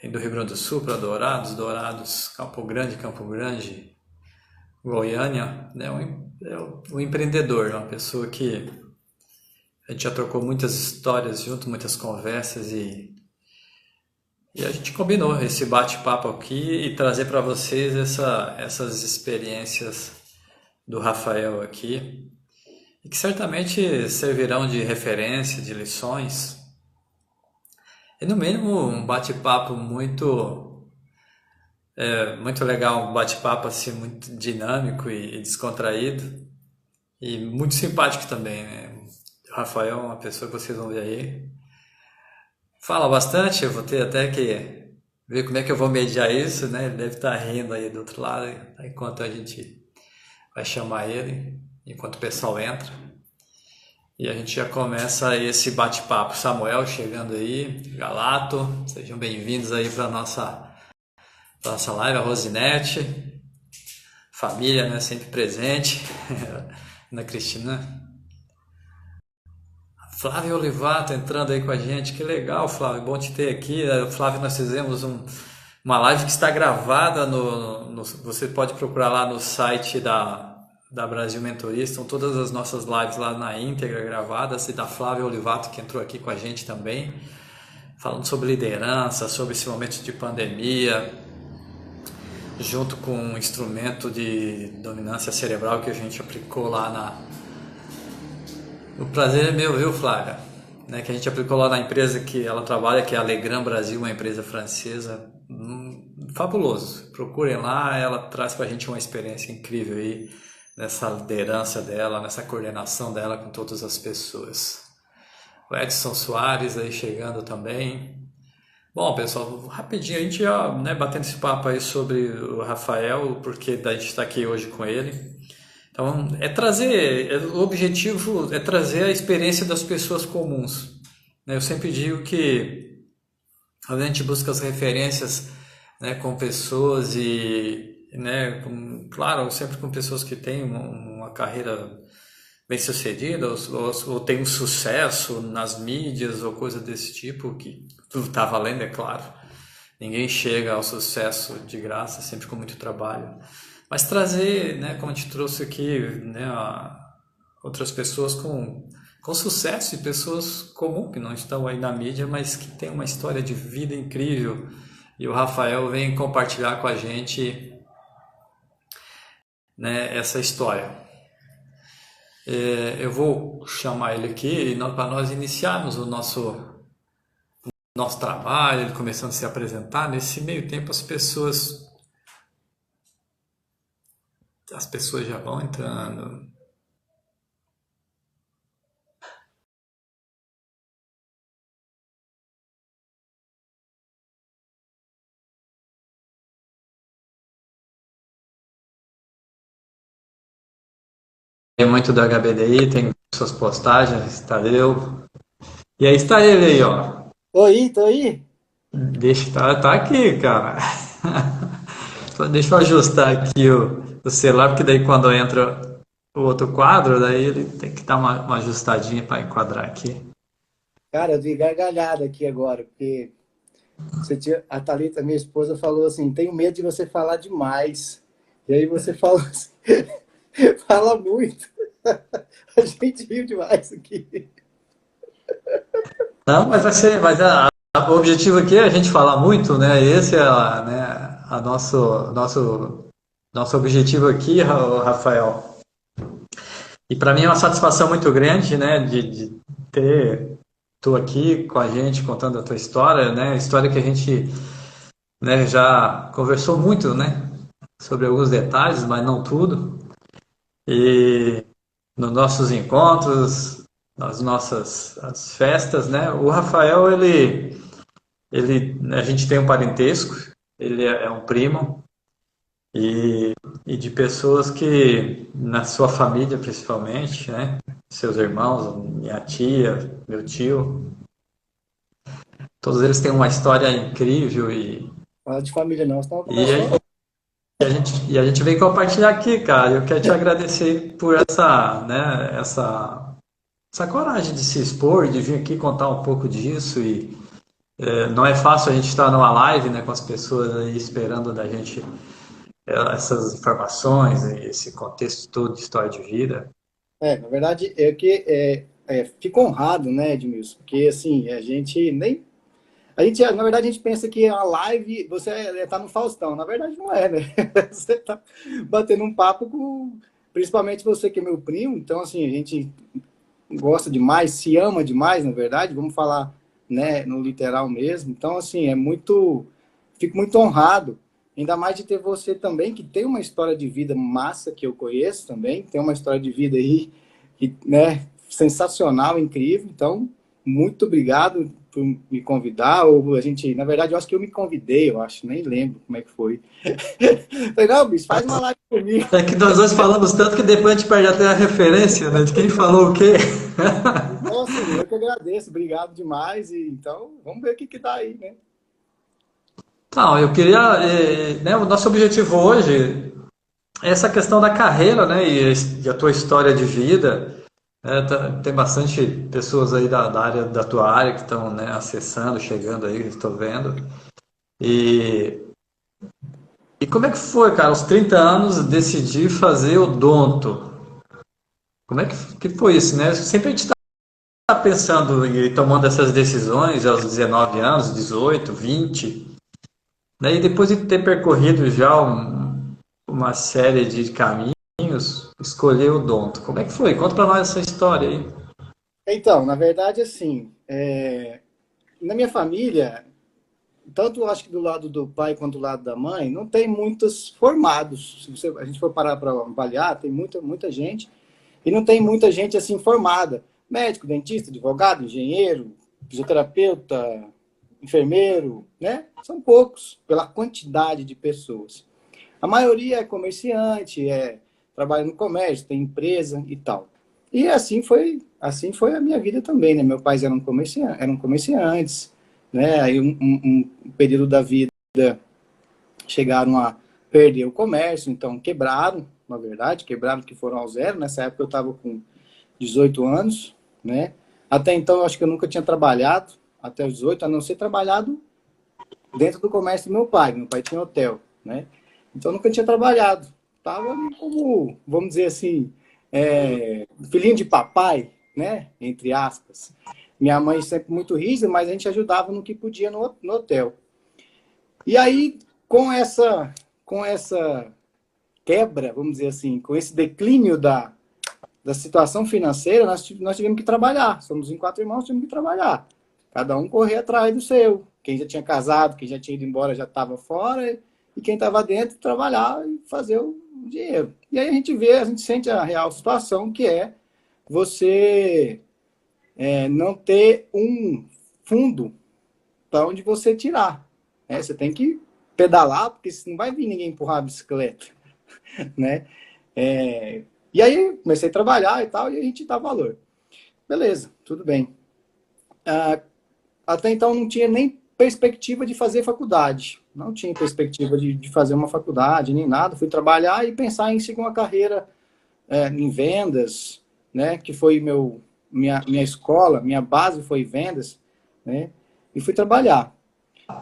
vem do Rio Grande do Sul para Dourados, Dourados, Campo Grande, Goiânia, né? Um empreendedor, uma pessoa que a gente já trocou muitas histórias junto, muitas conversas e a gente combinou esse bate-papo aqui e trazer para vocês essas experiências do Rafael aqui, e que certamente servirão de referência, de lições, e no mínimo um bate-papo muito legal, um bate-papo assim muito dinâmico e descontraído e muito simpático também, né? O Rafael é uma pessoa que vocês vão ver aí. Fala bastante, eu vou ter até que ver como é que eu vou mediar isso, né? Ele deve estar rindo aí do outro lado, enquanto a gente vai chamar ele, enquanto o pessoal entra. E a gente já começa esse bate-papo. Samuel chegando aí, Galato, sejam bem-vindos aí para nossa live, a Rosinete, família, né, sempre presente, Ana Cristina. Flávio Olivato entrando aí com a gente, que legal, Flávio, bom te ter aqui. Flávio, nós fizemos uma live que está gravada você pode procurar lá no site da Brasil Mentoria, estão todas as nossas lives lá na íntegra gravadas, e da Flávia Olivato, que entrou aqui com a gente também, falando sobre liderança, sobre esse momento de pandemia, junto com um instrumento de dominância cerebral que a gente aplicou lá O prazer é meu, viu, Flávia? Né, que a gente aplicou lá na empresa que ela trabalha, que é a Legrand Brasil, uma empresa francesa. Fabuloso. Procurem lá, ela traz pra gente uma experiência incrível aí, nessa liderança dela, nessa coordenação dela com todas as pessoas. O Edson Soares aí chegando também. Bom, pessoal, rapidinho, a gente já, né, batendo esse papo aí sobre o Rafael, porque a gente está aqui hoje com ele. Então, o objetivo é trazer a experiência das pessoas comuns, né? Eu sempre digo que a gente busca as referências, né, com pessoas né, claro, sempre com pessoas que têm uma carreira bem sucedida ou têm um sucesso nas mídias ou coisa desse tipo, que tudo está valendo, é claro. Ninguém chega ao sucesso de graça, sempre com muito trabalho. Mas trazer, né, como a gente trouxe aqui, né, outras pessoas com sucesso e pessoas comuns que não estão aí na mídia, mas que têm uma história de vida incrível. E o Rafael vem compartilhar com a gente, né, essa história. Eu vou chamar ele aqui para nós iniciarmos o nosso trabalho, ele começando a se apresentar. Nesse meio tempo as pessoas já vão entrando. Tem muito do HBDI, tem suas postagens, Tadeu. E aí está ele aí, ó. Tô aí. Deixa, tá aqui, cara. Só deixa eu ajustar aqui o celular, porque daí quando entra o outro quadro, daí ele tem que dar uma ajustadinha para enquadrar aqui. Cara, eu dei gargalhada aqui agora, porque a Thalita, minha esposa, falou assim: tenho medo de você falar demais. E aí você fala assim, fala muito. A gente riu demais aqui. Não, mas vai ser, o objetivo aqui é a gente falar muito, né? Esse é a nosso objetivo aqui, Rafael. E para mim é uma satisfação muito grande, né, de ter tu aqui com a gente contando a tua história, né? História que a gente, né, já conversou muito, né, sobre alguns detalhes, mas não tudo. E nos nossos encontros, nas nossas as festas, né? O Rafael, a gente tem um parentesco, ele é um primo e de pessoas que na sua família principalmente, né? Seus irmãos, minha tia, meu tio, todos eles têm uma história incrível Fala de família não, senão e, começa a a gente vem compartilhar aqui, cara. Eu quero te agradecer por essa coragem de se expor, de vir aqui contar um pouco disso Não é fácil a gente estar numa live, né, com as pessoas aí esperando da gente essas informações, esse contexto todo de história de vida. Na verdade, fico honrado, né, Edmilson? Porque, assim, a gente nem... na verdade, a gente pensa que a live, você tá no Faustão. Na verdade, não é, né? Você tá batendo um papo com... Principalmente você que é meu primo. Então, assim, a gente gosta demais, se ama demais, na verdade. Vamos falar, né, no literal mesmo. Então, assim, fico muito honrado. Ainda mais de ter você também, que tem uma história de vida massa, que eu conheço também. Tem uma história de vida aí, que, né, sensacional, incrível. Então, muito obrigado por me convidar. Ou a gente, na verdade, eu acho que eu me convidei, eu acho, nem lembro como é que foi. Falei, não, bicho, faz uma live comigo. É que nós dois falamos tanto que depois a gente perde até a referência, né, de quem falou o quê. Então, assim, eu que agradeço, obrigado demais. E então, vamos ver o que dá aí, né? Não, eu queria, né, o nosso objetivo hoje é essa questão da carreira, né, e a tua história de vida. Tem bastante pessoas aí da área, da tua área que estão, né, acessando, chegando aí, estou vendo. E, e como é que foi, cara, aos 30 anos decidir fazer odonto? Como é que foi isso, né? Sempre a gente está pensando e tomando essas decisões aos 19 anos, 18, 20, né? E depois de ter percorrido já uma série de caminhos, escolher o odonto. Como é que foi? Conta para nós essa história aí. Então, na verdade, assim, na minha família, tanto acho que do lado do pai quanto do lado da mãe, não tem muitos formados. A gente for parar para avaliar, tem muita gente, e não tem muita gente assim formada. Médico, dentista, advogado, engenheiro, fisioterapeuta, enfermeiro, né? São poucos pela quantidade de pessoas. A maioria é comerciante, trabalha no comércio, tem empresa e tal. E assim foi a minha vida também, né? Meus pais eram comerciantes, né? Aí um período da vida chegaram a perder o comércio, então quebraram, na verdade, quebraram que foram ao zero. Nessa época eu estava com 18 anos, né? Até então eu acho que eu nunca tinha trabalhado, até os 18, a não ser trabalhado dentro do comércio do meu pai. Meu pai tinha hotel, né? Então eu nunca tinha trabalhado. Tava ali como, vamos dizer assim, filhinho de papai, né? Entre aspas. Minha mãe sempre muito rígida, mas a gente ajudava no que podia no hotel. E aí, com essa quebra, vamos dizer assim, com esse declínio da situação financeira, nós tivemos que trabalhar. Somos em 4 irmãos, tivemos que trabalhar. Cada um correr atrás do seu. Quem já tinha casado, quem já tinha ido embora já estava fora, e quem estava dentro trabalhar e fazer o dinheiro. E aí a gente sente a real situação, que é você não ter um fundo para onde você tirar. Você tem que pedalar, porque não vai vir ninguém empurrar a bicicleta, né? E aí comecei a trabalhar e tal, e a gente dá valor. Beleza, tudo bem. Até então não tinha nem perspectiva de fazer faculdade. Não tinha perspectiva de fazer uma faculdade, nem nada. Fui trabalhar e pensar em seguir uma carreira em vendas, né? Que foi minha escola, minha base foi vendas, né? E fui trabalhar.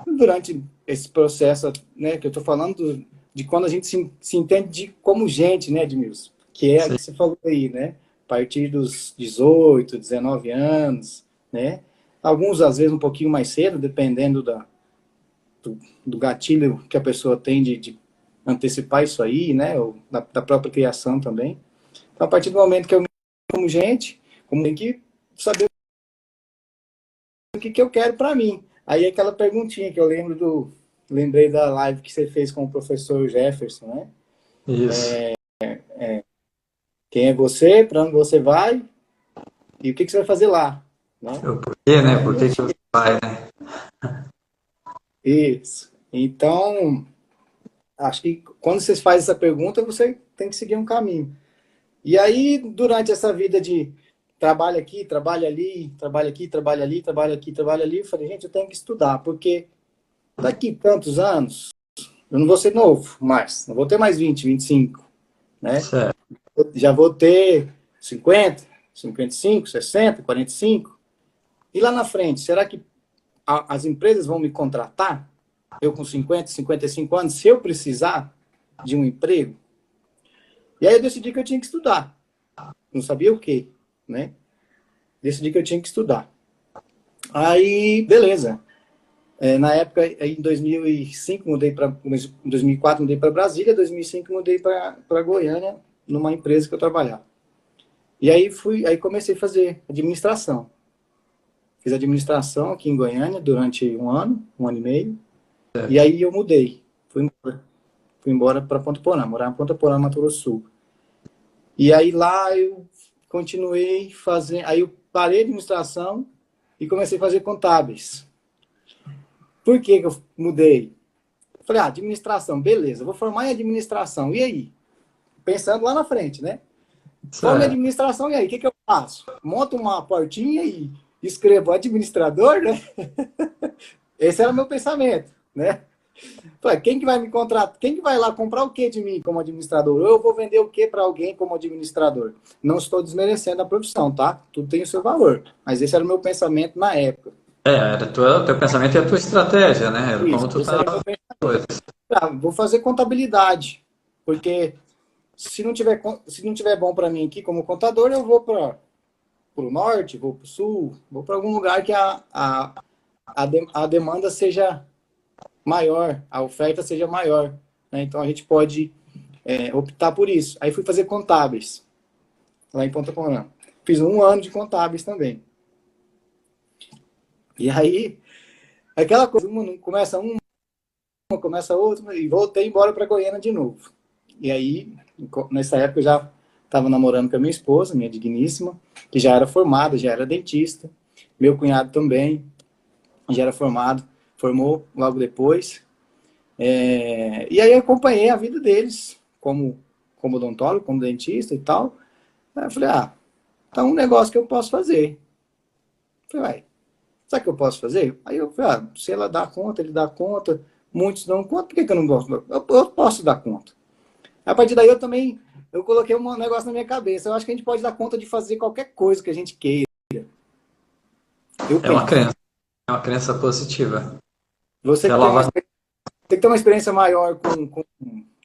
Durante esse processo, né, que eu estou falando de quando a gente se entende como gente, né, Edmilson? Que é o que você falou aí, né? A partir dos 18, 19 anos, né? Alguns, às vezes, um pouquinho mais cedo, dependendo do gatilho que a pessoa tem de antecipar isso aí, né? Ou da própria criação também. Então, a partir do momento que eu me como gente, como tem que saber o que eu quero para mim. Aí aquela perguntinha que eu lembrei da live que você fez com o professor Jefferson, né? Isso. Quem é você, para onde você vai e o que você vai fazer lá, né? O porquê, né? Por que você vai, né? Isso. Então, acho que quando você faz essa pergunta, você tem que seguir um caminho. E aí, durante essa vida de trabalho aqui, trabalho ali, trabalho aqui, trabalho ali, trabalho aqui, trabalho ali, eu falei, gente, eu tenho que estudar, porque daqui tantos anos, eu não vou ser novo mais, não vou ter mais 20, 25, né? Certo. Já vou ter 50, 55, 60, 45. E lá na frente, será que as empresas vão me contratar, eu com 50, 55 anos, se eu precisar de um emprego. E aí eu decidi que eu tinha que estudar. Não sabia o quê, né? Decidi que eu tinha que estudar. Aí, beleza. Na época, em 2005, em 2004 mudei para Brasília, em 2005 mudei para Goiânia, numa empresa que eu trabalhava. E aí comecei a fazer administração. Fiz administração aqui em Goiânia durante um ano e meio. E aí eu mudei. Fui embora para Ponta Porã, morar em Ponta Porã, Mato Grosso do Sul. E aí lá eu continuei fazendo, aí eu parei a administração e comecei a fazer contábeis. Por que eu mudei? Falei, administração, beleza, vou formar em administração, e aí? Pensando lá na frente, né? Formo em administração, e aí? O que eu faço? Monto uma portinha e escrevo administrador, né? Esse era o meu pensamento, né? Falei, quem que vai me contratar? Quem que vai lá comprar o que de mim como administrador? Ou eu vou vender o que para alguém como administrador? Não estou desmerecendo a profissão, tá? Tudo tem o seu valor. Mas esse era o meu pensamento na época. Era teu pensamento e a tua estratégia, né? Era como tu estava. Vou fazer contabilidade, porque se não tiver bom para mim aqui como contador, eu vou para o norte, vou para o sul, vou para algum lugar que a demanda seja maior, a oferta seja maior, né? Então a gente pode optar por isso. Aí fui fazer contábeis lá em Ponta Porã. Fiz um ano de contábeis também. E aí, aquela coisa, começa outra, e voltei embora para Goiânia de novo. E aí, nessa época eu já estava namorando com a minha esposa, minha digníssima, que já era formada, já era dentista. Meu cunhado também já era formado, formou logo depois. E aí eu acompanhei a vida deles como odontólogo, como dentista e tal. Aí eu falei, tá um negócio que eu posso fazer. Eu falei, sabe o que eu posso fazer? Aí eu falei, se ela dá conta, ele dá conta, muitos dão conta, por que eu não posso? Eu posso dar conta. A partir daí eu coloquei um negócio na minha cabeça. Eu acho que a gente pode dar conta de fazer qualquer coisa que a gente queira. É uma crença positiva. Você tem que ter uma experiência maior com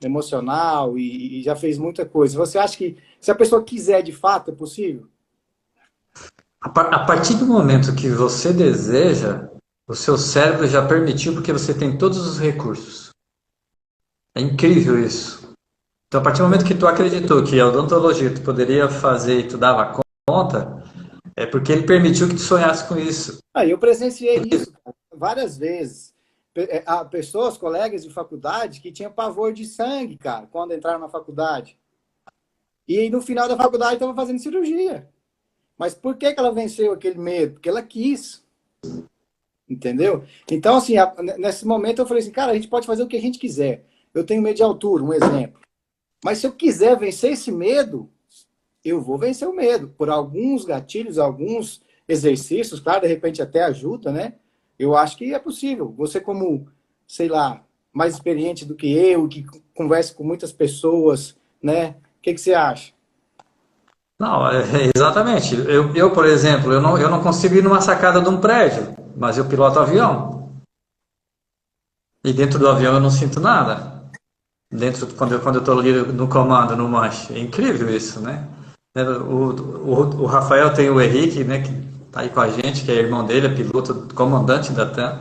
emocional e já fez muita coisa. Você acha que se a pessoa quiser de fato, é possível? A partir do momento que você deseja, o seu cérebro já permitiu porque você tem todos os recursos. É incrível isso. Então, a partir do momento que tu acreditou que a odontologia tu poderia fazer e tu dava conta, é porque ele permitiu que tu sonhasse com isso. Eu presenciei isso várias vezes. Há pessoas, colegas de faculdade, que tinham pavor de sangue, cara, quando entraram na faculdade. E no final da faculdade estavam fazendo cirurgia. Mas por que ela venceu aquele medo? Porque ela quis. Entendeu? Então, assim, nesse momento eu falei assim, cara, a gente pode fazer o que a gente quiser. Eu tenho medo de altura, um exemplo. Mas se eu quiser vencer esse medo, eu vou vencer o medo. Por alguns gatilhos, alguns exercícios, claro, de repente até ajuda, né? Eu acho que é possível. Você como, sei lá, mais experiente do que eu, que conversa com muitas pessoas, né? O que você acha? Não, exatamente. Por exemplo, eu não consigo ir numa sacada de um prédio, mas eu piloto avião. E dentro do avião eu não sinto nada. Quando eu estou ali no comando, no manche. É incrível isso, né? O Rafael tem o Henrique, né, que está aí com a gente, que é irmão dele, é piloto, comandante da TAM.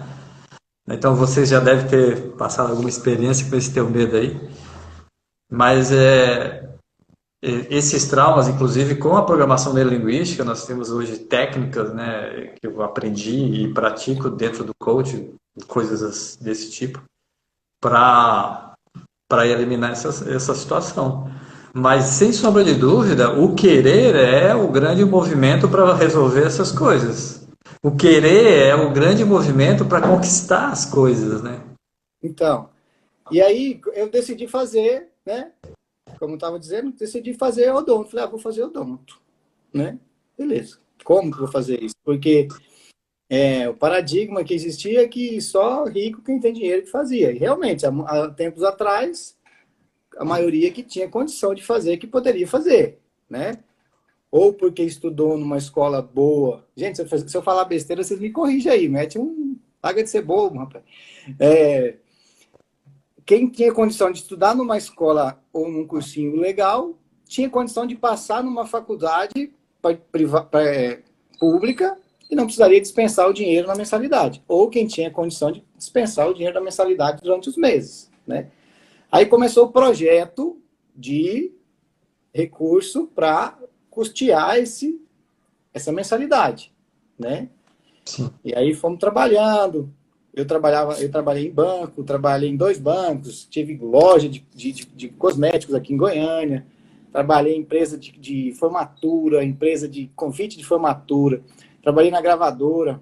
Então vocês já devem ter passado alguma experiência com esse teu medo aí. Mas esses traumas, inclusive com a programação neurolinguística, nós temos hoje técnicas, né, que eu aprendi e pratico dentro do coaching, coisas desse tipo, para eliminar essa situação. Mas, sem sombra de dúvida, o querer é o grande movimento para resolver essas coisas. O querer é o grande movimento para conquistar as coisas, né? Então, e aí eu decidi fazer, né? Como eu estava dizendo, decidi fazer odonto. Falei, vou fazer odonto, né? Beleza. Como que eu vou fazer isso? Porque o paradigma que existia é que só rico quem tem dinheiro que fazia. E realmente, há tempos atrás, a maioria que tinha condição de fazer, que poderia fazer, né? Ou porque estudou numa escola boa. Gente, se eu falar besteira, vocês me corrigem aí. Mete Larga de ser bobo, rapaz. É, quem tinha condição de estudar numa escola ou num cursinho legal, tinha condição de passar numa faculdade pública e não precisaria dispensar o dinheiro na mensalidade. Ou quem tinha condição de dispensar o dinheiro da mensalidade durante os meses, né? Aí começou o projeto de recurso para custear essa mensalidade, né? Sim. E aí fomos trabalhando. Eu trabalhei em banco, trabalhei em 2 bancos, tive loja de cosméticos aqui em Goiânia, trabalhei em empresa de formatura, empresa de convite de formatura, trabalhei na gravadora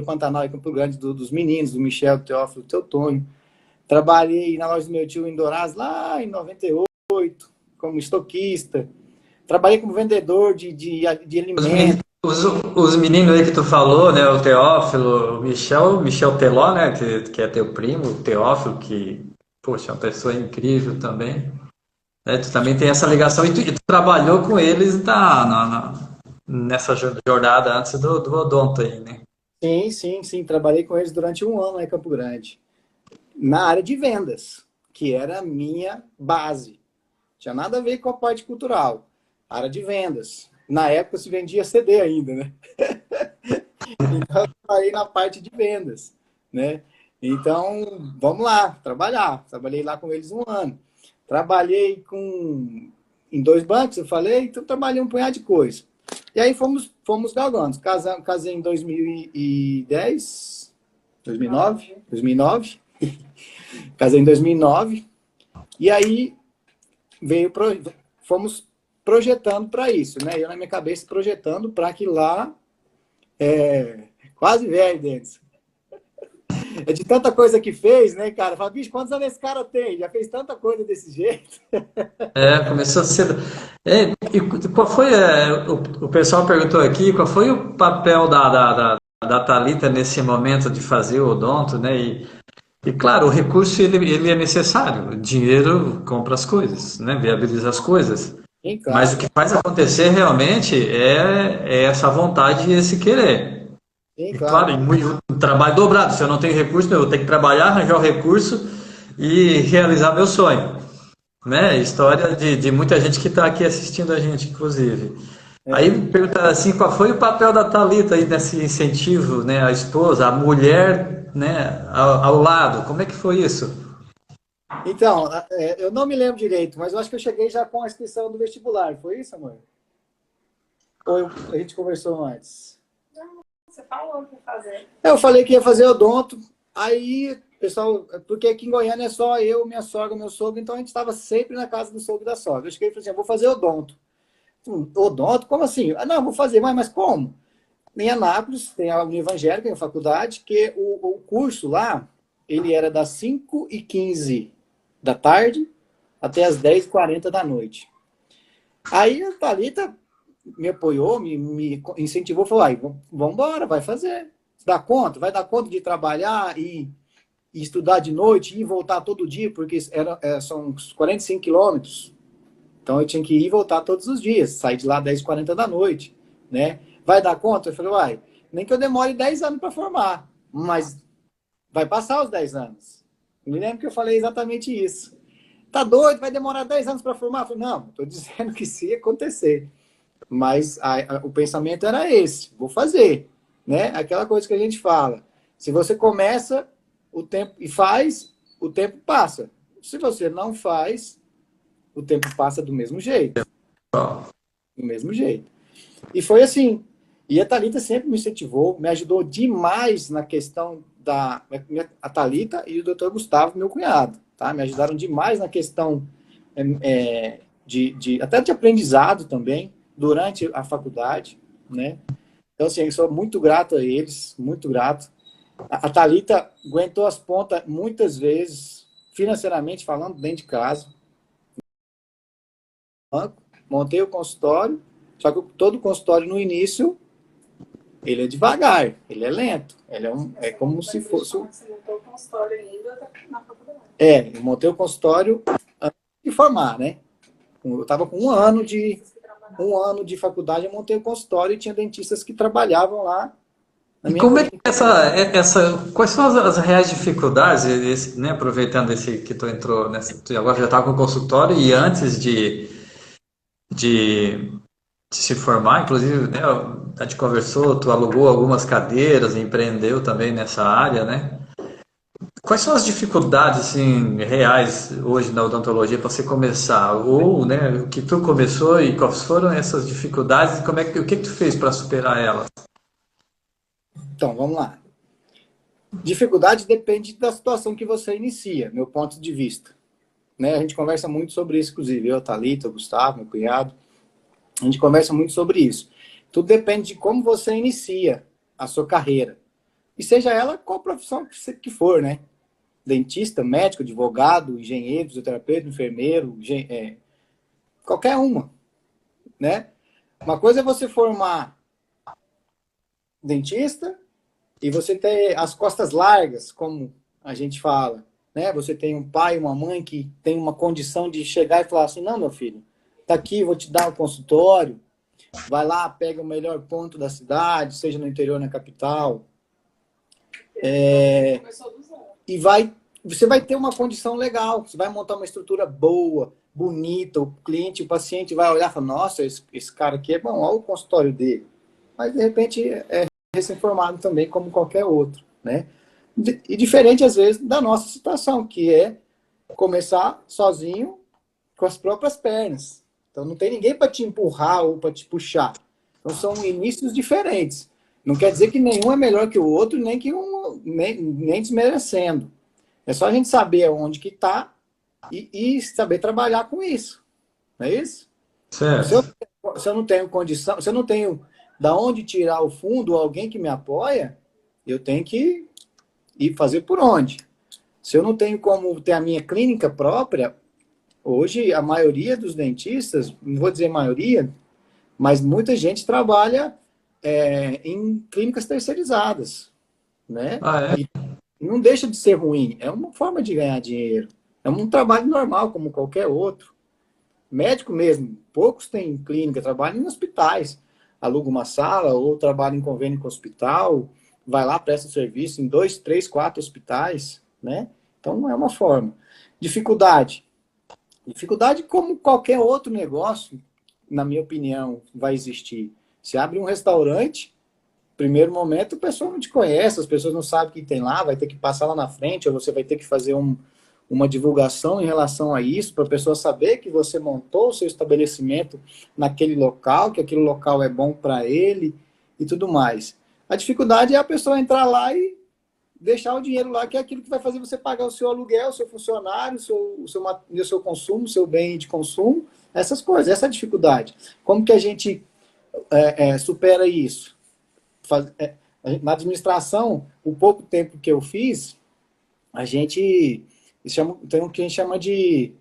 Pantanal em Campo Grande dos meninos, do Michel, do Teófilo, do Teotônio. Trabalhei na loja do meu tio em Dourados, lá em 98, como estoquista. Trabalhei como vendedor de alimentos. Os meninos aí que tu falou, né? O Teófilo, o Michel Teló, né? Que é teu primo, o Teófilo, que, poxa, é uma pessoa incrível também. Né? Tu também tem essa ligação e tu trabalhou com eles nessa jornada antes do Odonto aí, né? Sim, sim, sim. Trabalhei com eles durante um ano lá em Campo Grande, na área de vendas, que era a minha base. Tinha nada a ver com a parte cultural. Área de vendas. Na época se vendia CD ainda, né? Então, eu trabalhei na parte de vendas, né? Então, vamos lá, trabalhar. Trabalhei lá com eles um ano. Trabalhei em 2 bancos, eu falei, então trabalhei um punhado de coisa. E aí fomos galgando. Casei em 2010, 2009, 2009. Casei em 2009. E aí veio fomos projetando para isso, né? Eu na minha cabeça projetando para que lá quase velho, Denis. É de tanta coisa que fez, né, cara? Fala, bicho, quantos anos esse cara tem? Já fez tanta coisa desse jeito. É, começou cedo. E qual foi, o pessoal perguntou aqui, qual foi o papel da Thalita nesse momento de fazer o odonto, né? E claro, o recurso ele é necessário. O dinheiro compra as coisas, né? Viabiliza as coisas. Sim, Mas claro. o que faz acontecer realmente é essa vontade e esse querer. Sim, E claro. claro, e muito trabalho dobrado. Se eu não tenho recurso, eu tenho que trabalhar, arranjar o recurso e realizar meu sonho. Né? História de muita gente que está aqui assistindo a gente, inclusive. Aí É. perguntar assim, qual foi o papel da Thalita aí nesse incentivo, né? A esposa, a mulher, né? Ao lado, como é que foi isso? Então, eu não me lembro direito, mas eu acho que eu cheguei já com a inscrição do vestibular. Foi isso, amor? Ou a gente conversou antes? Você falou que ia fazer. Eu falei que ia fazer odonto, aí, pessoal, porque aqui em Goiânia é só eu, minha sogra, meu sogro, então a gente estava sempre na casa do sogro e da sogra. Eu cheguei e falei assim, vou fazer odonto. Odonto? Como assim? Ah, não, vou fazer, mas como? Em Anápolis, tem a Univangélica, em faculdade, que o curso lá, ele era das 5h15 da tarde até as 10h40 da noite. Aí a Thalita me apoiou, me incentivou, falou, vamos embora, vai fazer. Você dá conta? Vai dar conta de trabalhar e estudar de noite e voltar todo dia, porque são uns 45 quilômetros. Então eu tinha que ir e voltar todos os dias, sair de lá às 10h40 da noite, né? Vai dar conta? Eu falei, nem que eu demore 10 anos para formar, mas vai passar os 10 anos. Eu me lembro que eu falei exatamente isso. Tá doido? Vai demorar 10 anos para formar? Eu falei, não, estou dizendo que se acontecer. Mas o pensamento era esse, vou fazer, né? Aquela coisa que a gente fala. Se você começa o tempo e faz, o tempo passa. Se você não faz, o tempo passa do mesmo jeito. Do mesmo jeito. E foi assim. E a Thalita sempre me incentivou, me ajudou demais na questão a Thalita e o Dr. Gustavo, meu cunhado, tá? Me ajudaram demais na questão até de aprendizado também, durante a faculdade, né? Então, assim, eu sou muito grato a eles, muito grato. A Thalita aguentou as pontas muitas vezes, financeiramente falando, dentro de casa. Montei o consultório, só que todo o consultório no início ele é devagar, ele é lento, é como se fosse. Você montou o consultório ainda na faculdade. Eu montei o consultório antes de formar, né? Eu estava com um ano de faculdade, eu montei o consultório e tinha dentistas que trabalhavam lá Na E minha como é que clínica. quais são as reais dificuldades, né, aproveitando esse que tu entrou nessa, tu agora já estava com consultório e antes de, de se formar, inclusive, né, a gente conversou, tu alugou algumas cadeiras, empreendeu também nessa área, né? Quais são as dificuldades assim, reais hoje na odontologia para você começar? Ou, né, o que tu começou e quais foram essas dificuldades e o que que tu fez para superar elas? Então, vamos lá. Dificuldade depende da situação que você inicia, meu ponto de vista. Né? A gente conversa muito sobre isso, inclusive. Eu, a Thalita, o Gustavo, meu cunhado. A gente conversa muito sobre isso. Tudo depende de como você inicia a sua carreira. E seja ela qual profissão que for, né? Dentista, médico, advogado, engenheiro, fisioterapeuta, enfermeiro, qualquer uma, né? Uma coisa é você formar dentista e você ter as costas largas, como a gente fala, né? Você tem um pai, uma mãe que tem uma condição de chegar e falar assim, não, meu filho, tá aqui, vou te dar um consultório, vai lá, pega o melhor ponto da cidade, seja no interior ou na capital, Começou do zero. e você vai ter uma condição legal, você vai montar uma estrutura boa, bonita, o cliente, o paciente vai olhar e falar, nossa, esse cara aqui é bom, olha o consultório dele. Mas, de repente, é recém-formado também, como qualquer outro, né? E diferente, às vezes, da nossa situação, que é começar sozinho com as próprias pernas. Então, não tem ninguém para te empurrar ou para te puxar. Então, são inícios diferentes. Não quer dizer que nenhum é melhor que o outro, nem desmerecendo. É só a gente saber onde que está e saber trabalhar com isso. Não é isso? Se eu, Certo. se eu não tenho condição, se eu não tenho da onde tirar o fundo ou alguém que me apoia, eu tenho que ir fazer por onde. Se eu não tenho como ter a minha clínica própria, hoje a maioria dos dentistas, não vou dizer maioria, mas muita gente trabalha em clínicas terceirizadas, né? Ah, é? E não deixa de ser ruim, é uma forma de ganhar dinheiro. É um trabalho normal, como qualquer outro. Médico mesmo, poucos têm clínica, trabalham em hospitais. Aluga uma sala ou trabalha em convênio com o hospital, vai lá, presta serviço em 2, 3, 4 hospitais, né? Então, é uma forma. Dificuldade. Dificuldade como qualquer outro negócio, na minha opinião, vai existir. Se abre um restaurante, primeiro momento, a pessoa não te conhece, as pessoas não sabem o que tem lá, vai ter que passar lá na frente, ou você vai ter que fazer uma divulgação em relação a isso, para a pessoa saber que você montou o seu estabelecimento naquele local, que aquele local é bom para ele e tudo mais. A dificuldade é a pessoa entrar lá e deixar o dinheiro lá, que é aquilo que vai fazer você pagar o seu aluguel, o seu funcionário, o seu consumo, o seu bem de consumo, essas coisas, essa é a dificuldade. Como que a gente supera isso? Na administração, o pouco tempo que eu fiz, a gente tem o que a gente chama de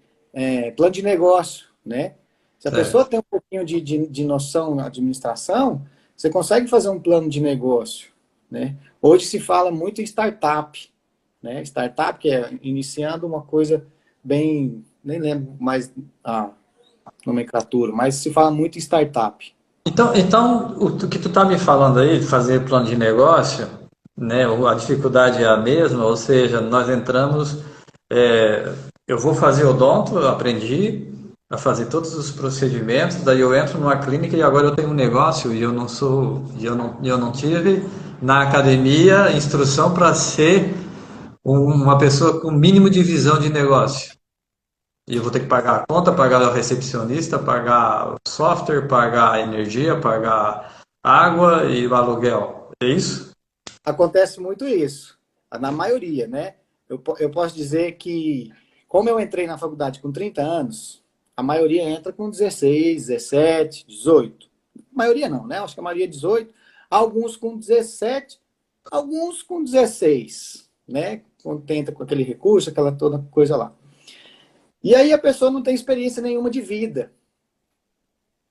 plano de negócio, né? Se a pessoa Certo. tem um pouquinho de noção na administração, você consegue fazer um plano de negócio, né? Hoje se fala muito em startup, né? Startup que é iniciando uma coisa bem, nem lembro mais a nomenclatura, mas se fala muito em startup. Então o que tu tá me falando aí de fazer plano de negócio, né? A dificuldade é a mesma, ou seja, nós entramos, é, eu vou fazer odonto, eu aprendi a fazer todos os procedimentos, daí eu entro numa clínica e agora eu tenho um negócio e eu não sou, e eu não tive na academia instrução para ser uma pessoa com mínimo de visão de negócio. E eu vou ter que pagar a conta, pagar o recepcionista, pagar o software, pagar a energia, pagar água e o aluguel. É isso? Acontece muito isso, na maioria, né? Eu posso dizer que, como eu entrei na faculdade com 30 anos, a maioria entra com 16, 17, 18. A maioria não, né? Acho que a maioria é 18. Alguns com 17, alguns com 16, né? Quando tenta com aquele recurso, aquela toda coisa lá. E aí a pessoa não tem experiência nenhuma de vida.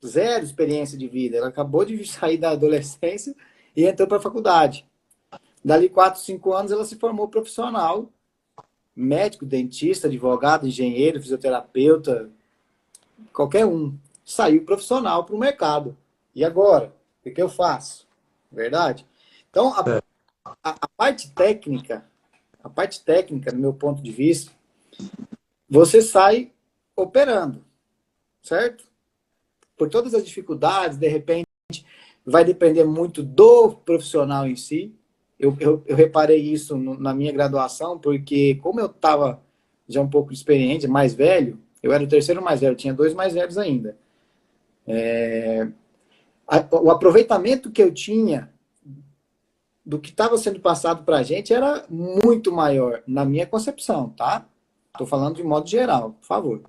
Zero experiência de vida. Ela acabou de sair da adolescência e entrou para a faculdade. Dali 4, 5 anos, ela se formou profissional, médico, dentista, advogado, engenheiro, fisioterapeuta, qualquer um. Saiu profissional para o mercado. E agora? O que eu faço? Verdade? Então, a parte técnica, no meu ponto de vista, você sai operando, certo? Por todas as dificuldades, de repente, vai depender muito do profissional em si. Eu reparei isso na minha graduação, porque como eu estava já um pouco experiente, mais velho, eu era o terceiro mais velho, tinha dois mais velhos ainda. O aproveitamento que eu tinha do que estava sendo passado para a gente era muito maior, na minha concepção, tá? Estou falando de modo geral, por favor.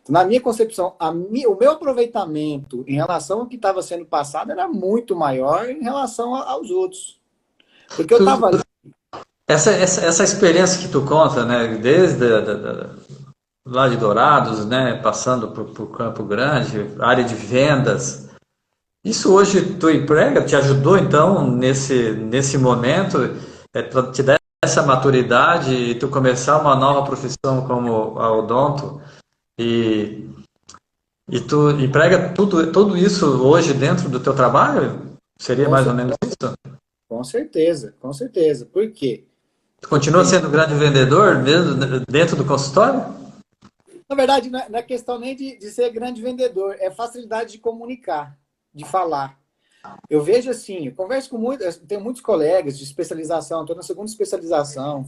Na minha concepção, o meu aproveitamento em relação ao que estava sendo passado era muito maior em relação aos outros. Porque eu estava ali. Essa experiência que tu conta, né, desde lá de Dourados, né, passando por Campo Grande, área de vendas, isso hoje tu emprega, te ajudou então nesse momento, para te dar essa maturidade e tu começar uma nova profissão como a odonto e, e tu emprega tudo isso hoje dentro do teu trabalho? Seria Com mais ou cer- menos isso? com certeza, com certeza. Por quê? Tu continua sendo um grande vendedor mesmo dentro do consultório? Na verdade, não é questão nem de ser grande vendedor, é facilidade de comunicar, de falar. Eu vejo assim, eu converso com muitos, tenho muitos colegas de especialização, estou na segunda especialização.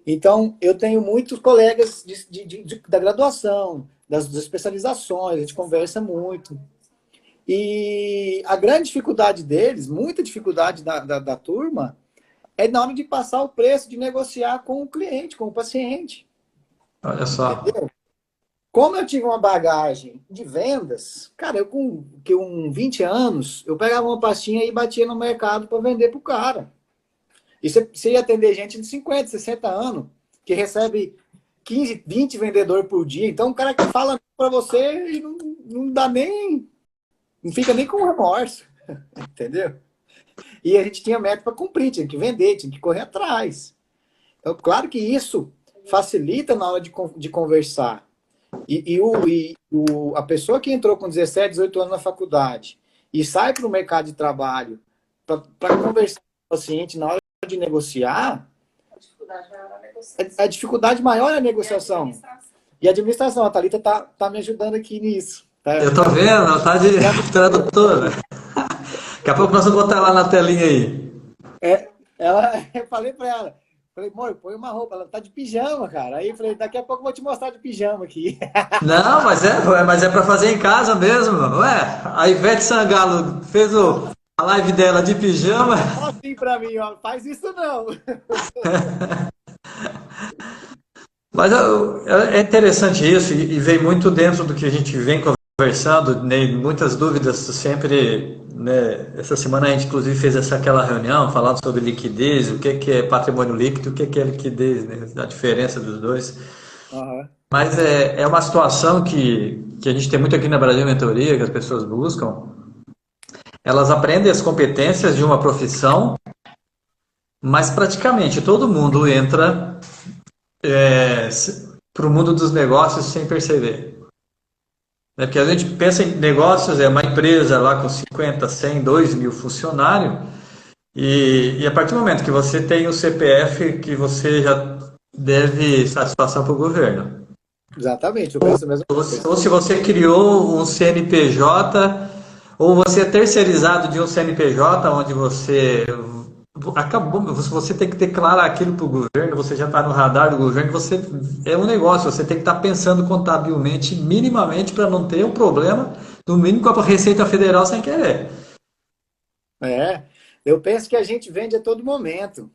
Então, eu tenho muitos colegas da graduação, das especializações, a gente conversa muito. E a grande dificuldade deles, muita dificuldade da turma, é na hora de passar o preço, de negociar com o cliente, com o paciente. Olha só. Entendeu? Como eu tive uma bagagem de vendas, cara, eu com 20 anos, eu pegava uma pastinha e batia no mercado para vender para o cara. E você ia atender gente de 50, 60 anos, que recebe 15, 20 vendedores por dia. Então, o cara que fala para você e não dá nem. Não fica nem com remorso. Entendeu? E a gente tinha meta para cumprir, tinha que vender, tinha que correr atrás. Então, claro que isso facilita na hora de conversar. A pessoa que entrou com 17, 18 anos na faculdade e sai para o mercado de trabalho para conversar com o paciente na hora de negociar, a dificuldade maior é a negociação. E a administração, a Thalita tá me ajudando aqui nisso. Tá? Eu tô vendo, ela tá de tradutora. Daqui a pouco nós vamos botar lá na telinha aí. Eu falei para ela, amor, põe uma roupa, ela tá de pijama, cara. Aí eu falei, daqui a pouco eu vou te mostrar de pijama aqui. Não, mas é para fazer em casa mesmo. Ué, a Ivete Sangalo fez a live dela de pijama. Fala assim para mim, ó, faz isso não. Mas é interessante isso e vem muito dentro do que a gente vem conversando, né? Muitas dúvidas sempre, né? Essa semana a gente inclusive fez aquela reunião falando sobre liquidez, o que é patrimônio líquido, o que é liquidez, né? A diferença dos dois. Uhum. Mas é uma situação que a gente tem muito aqui na Brasil Mentoria, que as pessoas buscam. Elas aprendem as competências de uma profissão, mas praticamente todo mundo entra para o mundo dos negócios sem perceber. Porque a gente pensa em negócios, é uma empresa lá com 50, 100, 2 mil funcionários, e a partir do momento que você tem o CPF, que você já deve satisfação para o governo. Exatamente, eu penso a mesma coisa. Ou se você criou um CNPJ, ou você é terceirizado de um CNPJ, onde você acabou, você tem que declarar aquilo para o governo, você já está no radar do governo, você é um negócio, você tem que estar pensando contabilmente, minimamente, para não ter um problema, no mínimo com a Receita Federal sem querer. Eu penso que a gente vende a todo momento,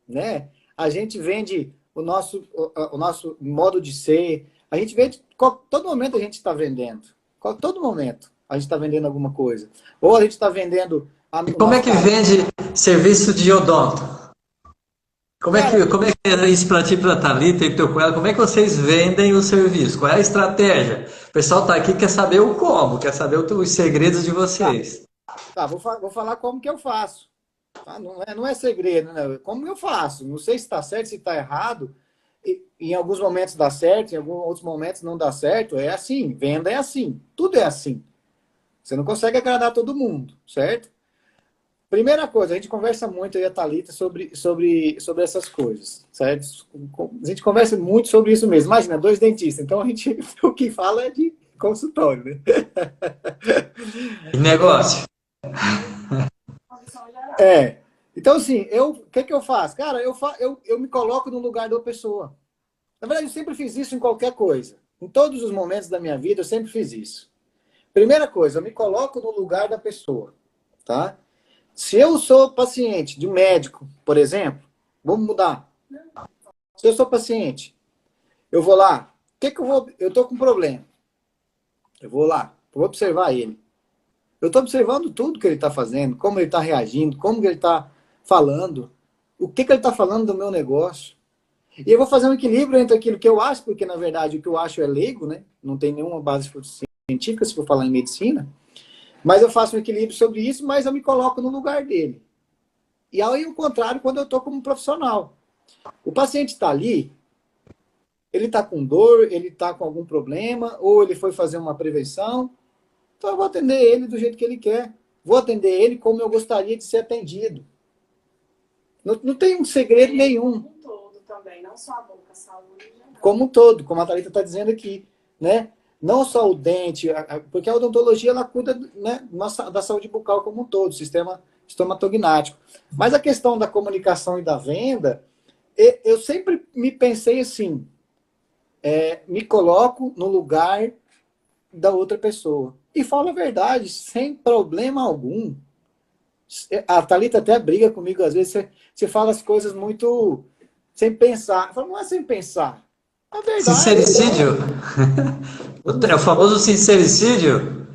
né? A gente vende o nosso modo de ser, a gente vende, todo momento a gente está vendendo, todo momento a gente está vendendo alguma coisa. Ou a gente está vendendo... E como é que vende serviço de odonto? Como é que é isso para ti, para a Thalita e para ela? Como é que vocês vendem o serviço? Qual é a estratégia? O pessoal está aqui quer saber o como, quer saber os segredos de vocês. Tá, vou falar como que eu faço. Tá? Não é segredo, né? Como eu faço? Não sei se está certo, se está errado. Em alguns momentos dá certo, em alguns outros momentos não dá certo. É assim, venda é assim, tudo é assim. Você não consegue agradar todo mundo, certo? Primeira coisa, a gente conversa muito, eu e a Thalita, sobre essas coisas, certo? A gente conversa muito sobre isso mesmo. Imagina, dois dentistas, então a gente, o que fala é de consultório, né? E negócio. Condição geral. É. Então, assim, o que que eu faço? Cara, eu me coloco no lugar da pessoa. Na verdade, eu sempre fiz isso em qualquer coisa. Em todos os momentos da minha vida, eu sempre fiz isso. Primeira coisa, eu me coloco no lugar da pessoa, tá? Se eu sou paciente de um médico, por exemplo, vamos mudar. Se eu sou paciente, eu vou lá, eu tô com um problema. Eu vou lá, vou observar ele. Eu estou observando tudo que ele está fazendo, como ele está reagindo, como que ele está falando, o que ele está falando do meu negócio. E eu vou fazer um equilíbrio entre aquilo que eu acho, porque na verdade o que eu acho é leigo, né? Não tem nenhuma base científica se for falar em medicina. Mas eu faço um equilíbrio sobre isso, mas eu me coloco no lugar dele. E aí o contrário quando eu estou como profissional. O paciente está ali, ele está com dor, ele está com algum problema, ou ele foi fazer uma prevenção. Então eu vou atender ele do jeito que ele quer. Vou atender ele como eu gostaria de ser atendido. Não tem um segredo nenhum. Como um todo também, não só a boca, a saúde geral. Como um todo, como a Thalita está dizendo aqui, né? Não só o dente, porque a odontologia ela cuida, né, da saúde bucal como um todo, sistema estomatognático. Mas a questão da comunicação e da venda, eu sempre me pensei assim, me coloco no lugar da outra pessoa. E falo a verdade, sem problema algum. A Thalita até briga comigo, às vezes você fala as coisas muito sem pensar. Eu falo, não é sem pensar. A verdade Sincericídio. É o famoso sincericídio.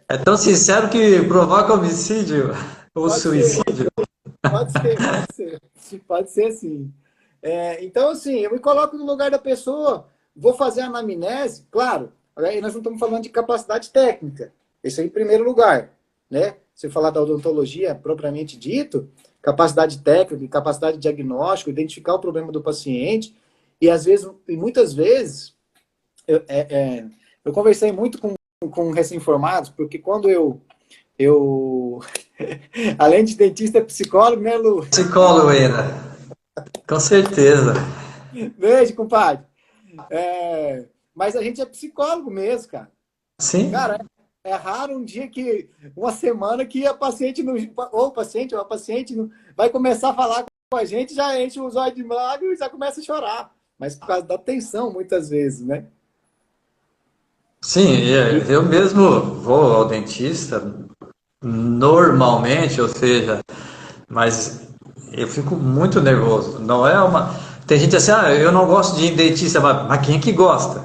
É tão sincero que provoca homicídio ou pode ser, suicídio. pode ser, pode ser. Pode ser sim. Então, assim, eu me coloco no lugar da pessoa, vou fazer a anamnese, claro, aí nós não estamos falando de capacidade técnica, isso é em primeiro lugar, né? Se eu falar da odontologia propriamente dito, capacidade técnica, capacidade de diagnóstico, identificar o problema do paciente, e às vezes, e muitas vezes, eu conversei muito com recém-formados, porque quando eu além de dentista, é psicólogo, né, Lu? Psicólogo ainda. Com certeza. Beijo, compadre. Mas a gente é psicólogo mesmo, cara. Sim. Cara, é raro um dia uma semana que a paciente, ou o paciente, ou a paciente vai começar a falar com a gente, já enche os olhos de lágrimas e já começa a chorar. Mas por causa da tensão, muitas vezes, né? Sim, eu mesmo vou ao dentista normalmente, ou seja, mas eu fico muito nervoso. Não é uma. Tem gente assim, eu não gosto de ir em dentista, mas quem é que gosta?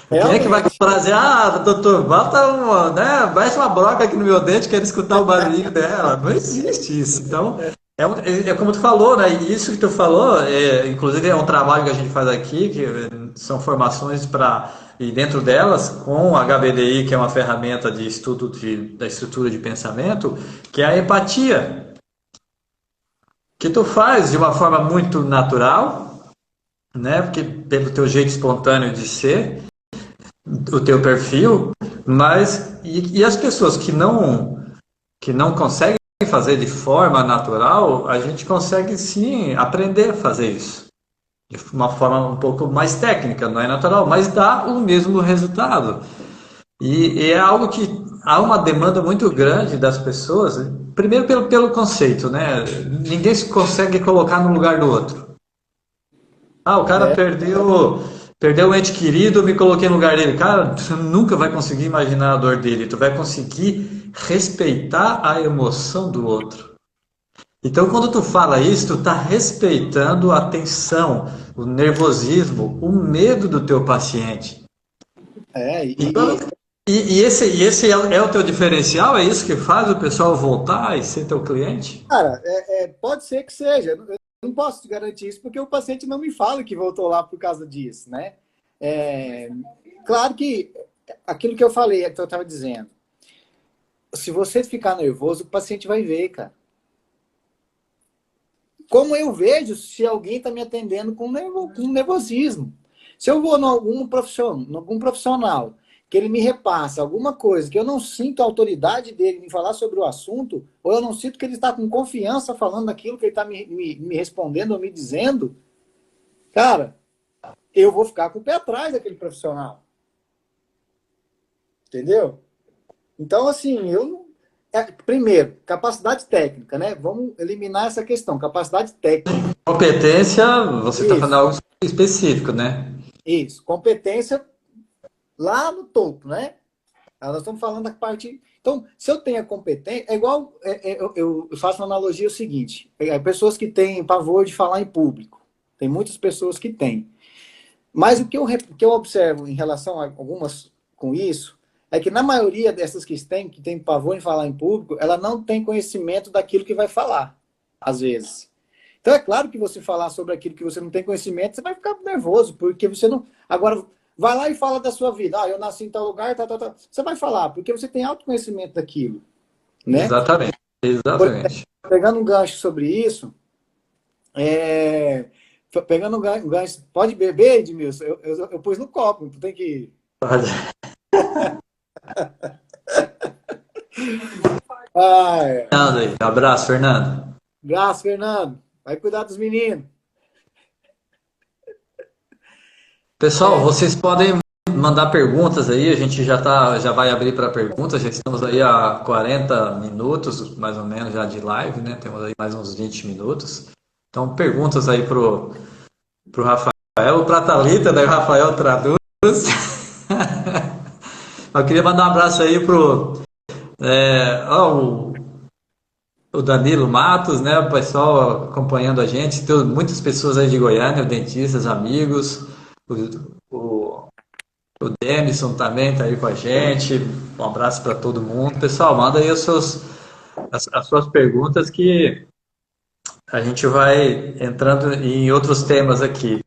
Quem é que vai Realmente. trazer? Doutor, bota uma, né? Baixa uma broca aqui no meu dente, quero escutar o barulhinho dela. Não existe isso. Então, é como tu falou, né? E isso que tu falou, inclusive é um trabalho que a gente faz aqui, que são formações para. E dentro delas, com a HBDI, que é uma ferramenta de estudo da estrutura de pensamento, que é a empatia. Que tu faz de uma forma muito natural, né? Porque pelo teu jeito espontâneo de ser, o teu perfil, mas e as pessoas que não conseguem fazer de forma natural, a gente consegue sim aprender a fazer isso de uma forma um pouco mais técnica, não é natural, mas dá o mesmo resultado. E é algo que há uma demanda muito grande das pessoas, primeiro pelo conceito, né? Ninguém se consegue colocar no lugar do outro. O cara É, perdeu um ente querido, eu me coloquei no lugar dele. Cara, tu nunca vai conseguir imaginar a dor dele. Tu vai conseguir respeitar a emoção do outro. Então, quando tu fala isso, tu tá respeitando a tensão, o nervosismo, o medo do teu paciente. é, Então, e, e esse é o teu diferencial? É isso que faz o pessoal voltar e ser teu cliente? cara, pode ser que seja. Eu não posso te garantir isso porque o paciente não me fala que voltou lá por causa disso, né? É, claro que aquilo que eu falei, que eu estava dizendo, se você ficar nervoso, o paciente vai ver, cara. Como eu vejo se alguém está me atendendo com nervosismo. Se eu vou em algum profissional que ele me repassa alguma coisa que eu não sinto a autoridade dele em falar sobre o assunto, ou eu não sinto que ele está com confiança falando daquilo que ele está me respondendo ou me dizendo, cara, eu vou ficar com o pé atrás daquele profissional. Entendeu? Então, assim, primeiro, capacidade técnica, né? Vamos eliminar essa questão, capacidade técnica. Competência, você está falando algo específico, né? Isso, competência lá no topo, né? Nós estamos falando da parte... Então, se eu tenho a competência... É igual... eu faço uma analogia o seguinte. Pessoas que têm pavor de falar em público. Tem muitas pessoas que têm. Mas o que eu observo em relação a algumas com isso, é que na maioria dessas que têm pavor em falar em público, ela não tem conhecimento daquilo que vai falar, às vezes. Então, é claro que você falar sobre aquilo que você não tem conhecimento, você vai ficar nervoso, porque você não... Agora, vai lá e fala da sua vida. Eu nasci em tal lugar, tal. Você vai falar, porque você tem autoconhecimento daquilo, né? Exatamente, exatamente. Pegando um gancho sobre isso, pegando um gancho... Pode beber, Edmilson? Eu pus no copo, tu tem que... Pode. Fernando aí. Abraço, Fernando. Abraço, Fernando. Vai cuidar dos meninos. Pessoal, vocês podem mandar perguntas aí, a gente já vai abrir para perguntas, já estamos aí a 40 minutos, mais ou menos, já de live, né? Temos aí mais uns 20 minutos. Então, perguntas aí pro Rafael, para a Thalita, daí o Rafael traduz. Eu queria mandar um abraço aí o Danilo Matos, né? O pessoal acompanhando a gente. Tem muitas pessoas aí de Goiânia, dentistas, amigos. O Denison também está aí com a gente. Um abraço para todo mundo. Pessoal, manda aí as suas perguntas que a gente vai entrando em outros temas aqui.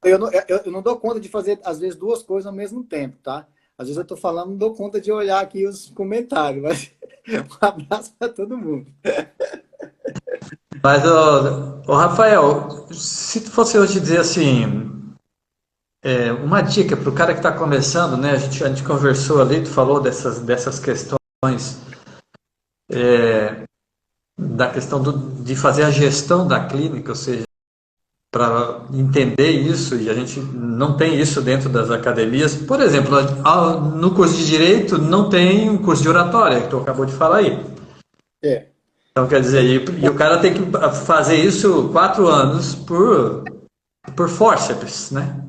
Eu não dou conta de fazer, às vezes, duas coisas ao mesmo tempo, tá? Às vezes eu estou falando, não dou conta de olhar aqui os comentários, mas um abraço para todo mundo. Mas, Rafael, se fosse eu te dizer assim, uma dica para o cara que está começando, né? A gente conversou ali, tu falou dessas questões, da questão de fazer a gestão da clínica, ou seja, para entender isso, e a gente não tem isso dentro das academias. Por exemplo, no curso de Direito não tem um curso de oratória, que tu acabou de falar aí. Então, quer dizer, e o cara tem que fazer isso 4 anos por forceps, né?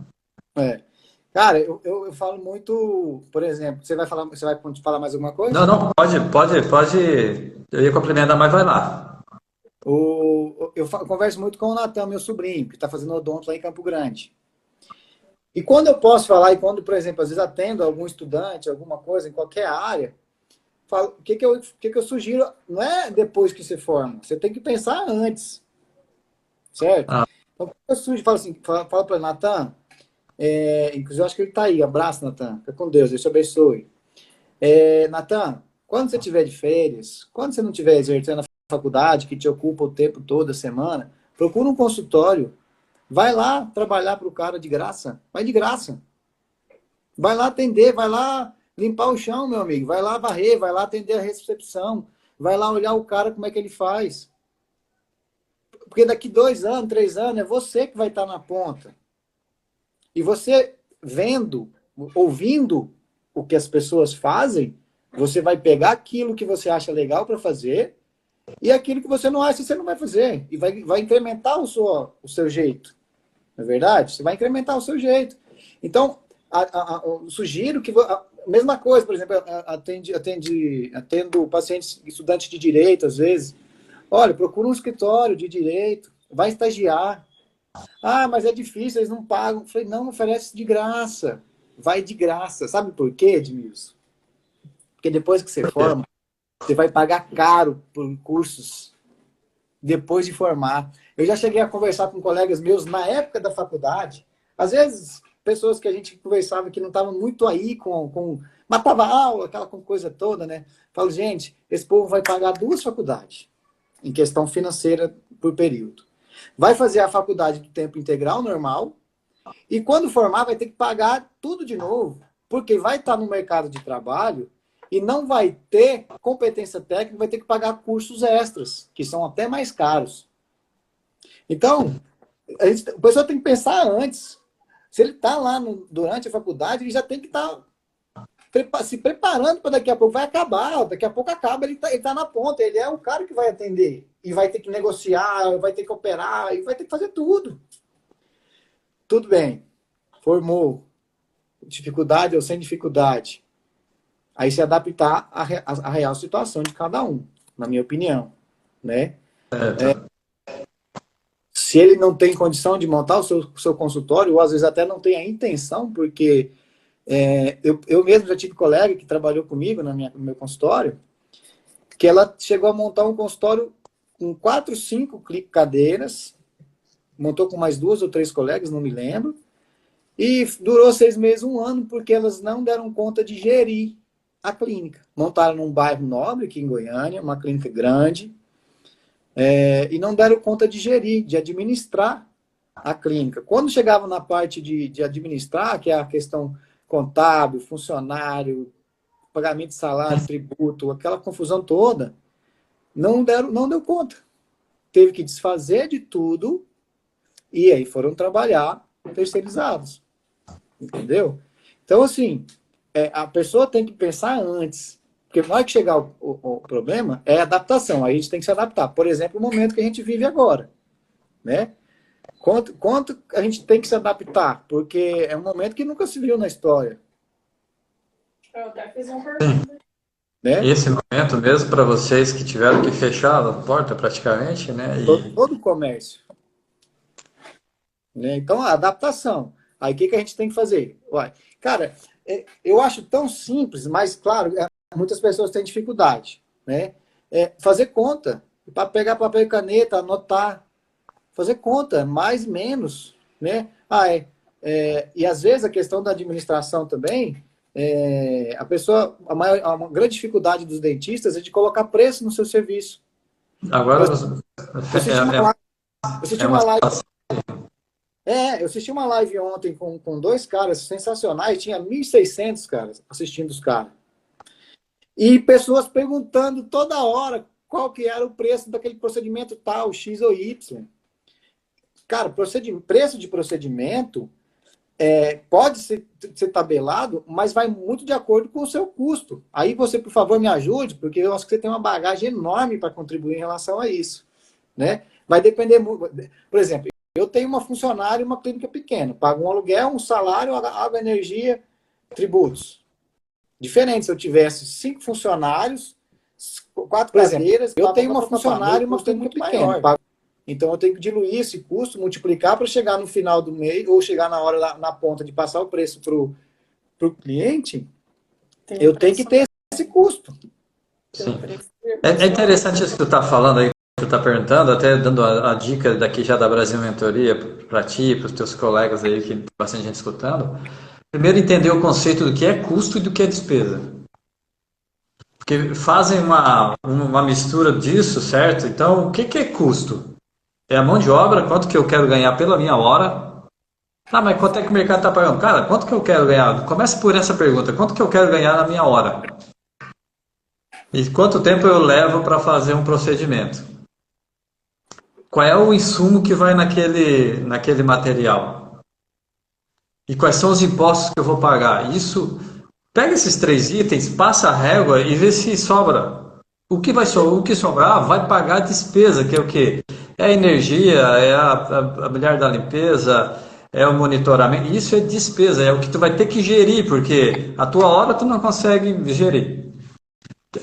Cara, eu falo muito, por exemplo, você vai falar mais alguma coisa? Não, pode. Eu ia complementar, mas vai lá. Eu converso muito com o Natan, meu sobrinho, que está fazendo odonto lá em Campo Grande. E quando eu posso falar, e quando, por exemplo, às vezes atendo algum estudante, alguma coisa, em qualquer área, falo, o que eu sugiro, não é depois que você forma, você tem que pensar antes, certo? Então, o que eu sugiro, falo para o Natan, inclusive eu acho que ele está aí, abraço, Natan, fica com Deus, Deus te abençoe. Natan, quando você estiver de férias, quando você não estiver exercendo a faculdade, que te ocupa o tempo todo, a semana, procura um consultório, vai lá trabalhar para o cara de graça, vai de graça. Vai lá atender, vai lá limpar o chão, meu amigo, vai lá varrer, vai lá atender a recepção, vai lá olhar o cara como é que ele faz. Porque daqui 2 anos, 3 anos, é você que vai estar na ponta. E você vendo, ouvindo o que as pessoas fazem, você vai pegar aquilo que você acha legal para fazer e aquilo que você não acha, você não vai fazer. E vai incrementar o seu jeito. Não é verdade? Você vai incrementar o seu jeito. Então, eu sugiro que... mesma coisa, por exemplo, atendo pacientes, estudantes de direito, às vezes. Olha, procura um escritório de direito, vai estagiar. Mas é difícil, eles não pagam. Eu falei, não, oferece de graça. Vai de graça. Sabe por quê, Edmilson? Porque depois que você forma, você vai pagar caro por cursos depois de formar. Eu já cheguei a conversar com colegas meus na época da faculdade. Às vezes, pessoas que a gente conversava que não estavam muito aí matava aula, aquela coisa toda, né? Falo, gente, esse povo vai pagar 2 faculdades em questão financeira por período. Vai fazer a faculdade do tempo integral normal E quando formar, vai ter que pagar tudo de novo, porque vai estar no mercado de trabalho e não vai ter competência técnica, vai ter que pagar cursos extras, que são até mais caros. Então, o pessoal tem que pensar antes. Se ele está lá durante a faculdade, ele já tem que estar se preparando para daqui a pouco. Vai acabar, daqui a pouco acaba, ele tá na ponta, ele é o cara que vai atender. E vai ter que negociar, vai ter que operar, e vai ter que fazer tudo. Tudo bem, formou, dificuldade ou sem dificuldade. Aí se adaptar à real situação de cada um, na minha opinião, né? Se ele não tem condição de montar o seu consultório, ou às vezes até não tem a intenção, porque eu mesmo já tive colega que trabalhou comigo no meu consultório, que ela chegou a montar um consultório com 4, 5 cadeiras, montou com mais 2 ou 3 colegas, não me lembro, e durou 6 meses, 1 ano, porque elas não deram conta de gerir a clínica. Montaram num bairro nobre aqui em Goiânia, uma clínica grande, e não deram conta de gerir, de administrar a clínica. Quando chegavam na parte de administrar, que é a questão contábil, funcionário, pagamento de salário, tributo, aquela confusão toda, não deu conta. Teve que desfazer de tudo e aí foram trabalhar terceirizados. Entendeu? Então, assim, a pessoa tem que pensar antes. Porque na hora que chegar o problema, é adaptação. Aí a gente tem que se adaptar. Por exemplo, o momento que a gente vive agora. Né? Quanto a gente tem que se adaptar? Porque é um momento que nunca se viu na história. Eu até fiz uma pergunta. Né? Esse momento mesmo para vocês que tiveram que fechar a porta praticamente, né? Todo o comércio. Né? Então, a adaptação. Aí o que a gente tem que fazer? Ué, cara, eu acho tão simples, mas claro, muitas pessoas têm dificuldade. Né? Fazer conta, para pegar papel e caneta, anotar, fazer conta, mais e menos. Né? E às vezes a questão da administração também, a pessoa, uma grande dificuldade dos dentistas é de colocar preço no seu serviço. Agora eu assisti uma live. Eu assisti uma live ontem com 2 caras sensacionais, tinha 1.600 caras assistindo os caras. E pessoas perguntando toda hora qual que era o preço daquele procedimento tal, X ou Y. Cara, preço de procedimento pode ser tabelado, mas vai muito de acordo com o seu custo. Aí você, por favor, me ajude, porque eu acho que você tem uma bagagem enorme para contribuir em relação a isso. Né? Vai depender muito. Por exemplo, eu tenho uma funcionária e uma clínica pequena. Pago um aluguel, um salário, água, energia, tributos. Diferente se eu tivesse 5 funcionários, 4 cadeiras. Eu tenho uma funcionária e uma clínica pequena. Então eu tenho que diluir esse custo, multiplicar para chegar no final do mês, ou chegar na hora na ponta de passar o preço para o cliente. Eu tenho que ter esse custo. Sim. É interessante isso que tu está falando aí. Tu está perguntando, até dando a dica daqui já da Brasil Mentoria para ti, para os teus colegas aí, que tem bastante gente escutando. Primeiro, entender o conceito do que é custo e do que é despesa. Porque fazem uma mistura disso, certo? Então, o que é custo? É a mão de obra, quanto que eu quero ganhar pela minha hora. Mas quanto é que o mercado está pagando? Cara, quanto que eu quero ganhar? Comece por essa pergunta. Quanto que eu quero ganhar na minha hora? E quanto tempo eu levo para fazer um procedimento? Qual é o insumo que vai naquele material? E quais são os impostos que eu vou pagar? Isso, pega esses 3 itens, passa a régua e vê se sobra. O que sobrar vai pagar a despesa, que é o quê? É a energia, é a mulher da limpeza, é o monitoramento. Isso é despesa, é o que tu vai ter que gerir, porque a tua hora tu não consegue gerir.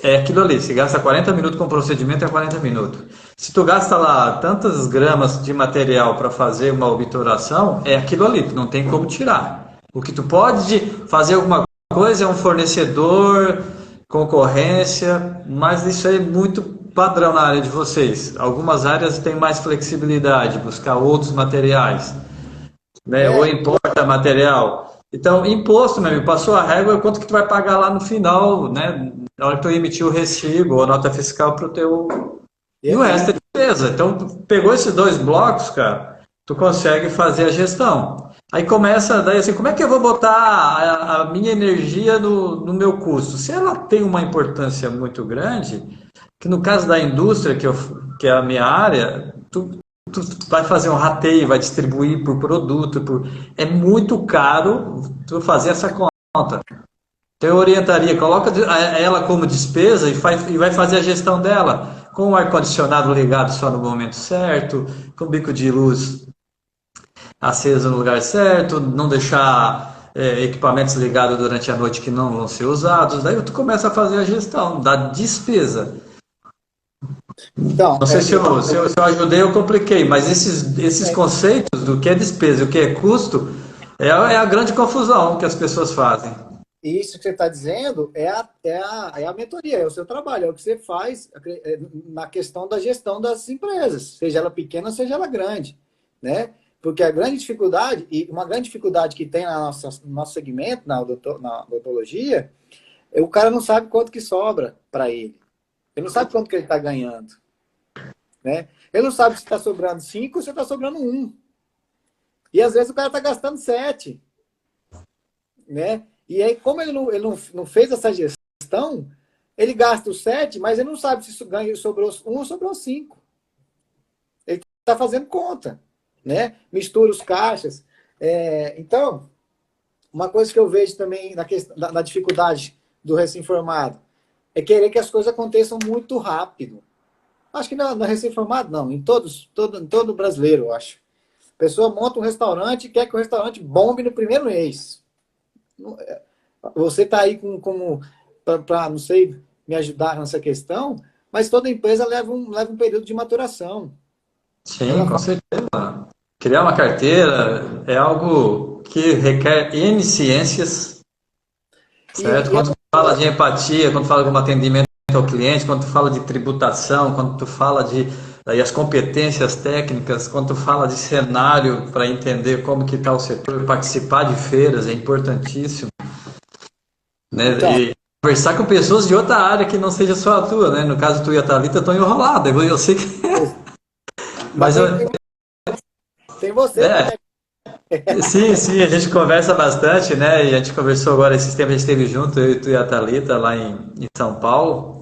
É aquilo ali, se gasta 40 minutos com o procedimento, é 40 minutos. Se tu gasta lá tantas gramas de material para fazer uma obturação, é aquilo ali, tu não tem como tirar. O que tu pode fazer alguma coisa é um fornecedor, concorrência, mas isso é muito padrão na área de vocês. Algumas áreas têm mais flexibilidade, buscar outros materiais, né? Ou importa material. Então, imposto, meu amigo, passou a régua, quanto que tu vai pagar lá no final, né? Na hora que tu emitir o recibo ou a nota fiscal para o teu... E o resto é despesa. Então, tu pegou esses 2 blocos, cara, tu consegue fazer a gestão. Aí começa, daí assim, como é que eu vou botar a minha energia no meu custo? Se ela tem uma importância muito grande, que no caso da indústria, que é a minha área, tu vai fazer um rateio, vai distribuir por produto, é muito caro tu fazer essa conta. Então eu orientaria, coloca ela como despesa e vai fazer a gestão dela, com o ar-condicionado ligado só no momento certo, com o bico de luz aceso no lugar certo, não deixar equipamentos ligados durante a noite que não vão ser usados. Daí tu começa a fazer a gestão da despesa. Então, Não sei se eu ajudei ou compliquei, mas esses é, conceitos do que é despesa e o que é custo é a grande confusão que as pessoas fazem. isso que você está dizendo é a mentoria, é o seu trabalho, é o que você faz na questão da gestão das empresas, seja ela pequena, seja ela grande, né? Porque a grande dificuldade, e uma grande dificuldade que tem no nosso segmento, na odontologia, é o cara não sabe quanto que sobra para ele. Ele não sabe quanto que ele está ganhando, né? Ele não sabe se está sobrando 5 ou se está sobrando um. E às vezes o cara está gastando 7, né? E aí, como ele não fez essa gestão, ele gasta os 7, mas ele não sabe se isso ganha, sobrou um ou sobrou 5. Ele está fazendo conta, né? Mistura os caixas. Então, uma coisa que eu vejo também na dificuldade do recém-formado é querer que as coisas aconteçam muito rápido. Acho que não é recém-formado, não. Em todo brasileiro, eu acho. A pessoa monta um restaurante e quer que o restaurante bombe no primeiro mês. Você está aí para, não sei, me ajudar nessa questão, mas toda empresa leva um período de maturação. Sim, Ela com fala, certeza. Criar uma carteira é algo que requer N ciências, certo? e Quando tu fala de empatia, quando tu fala de um atendimento ao cliente, quando tu fala de tributação, quando tu fala de aí as competências técnicas, quando tu fala de cenário para entender como que está o setor, participar de feiras é importantíssimo, né? então, E conversar com pessoas de outra área que não seja só a tua, né? No caso tu e a Thalita estão enroladas, eu sei que... mas Mas eu, tem você é, também. sim, sim, a gente conversa bastante, né? E a gente conversou agora, esses tempos a gente esteve junto, tu e a Thalita, lá em São Paulo.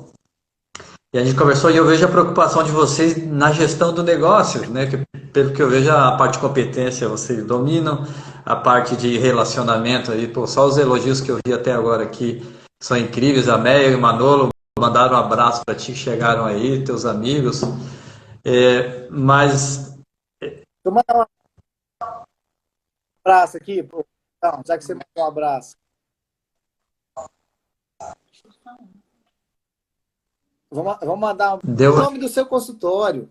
E a gente conversou e eu vejo a preocupação de vocês na gestão do negócio, né? Que, pelo que eu vejo, a parte de competência vocês dominam, a parte de relacionamento aí, pô, só os elogios que eu vi até agora aqui são incríveis. A Meia e o Manolo mandaram um abraço para ti, que chegaram aí, teus amigos. Mas, Eu mandar um abraço aqui, pô. Então, já que você mandou um abraço. Vamos mandar o deu. nome do seu consultório.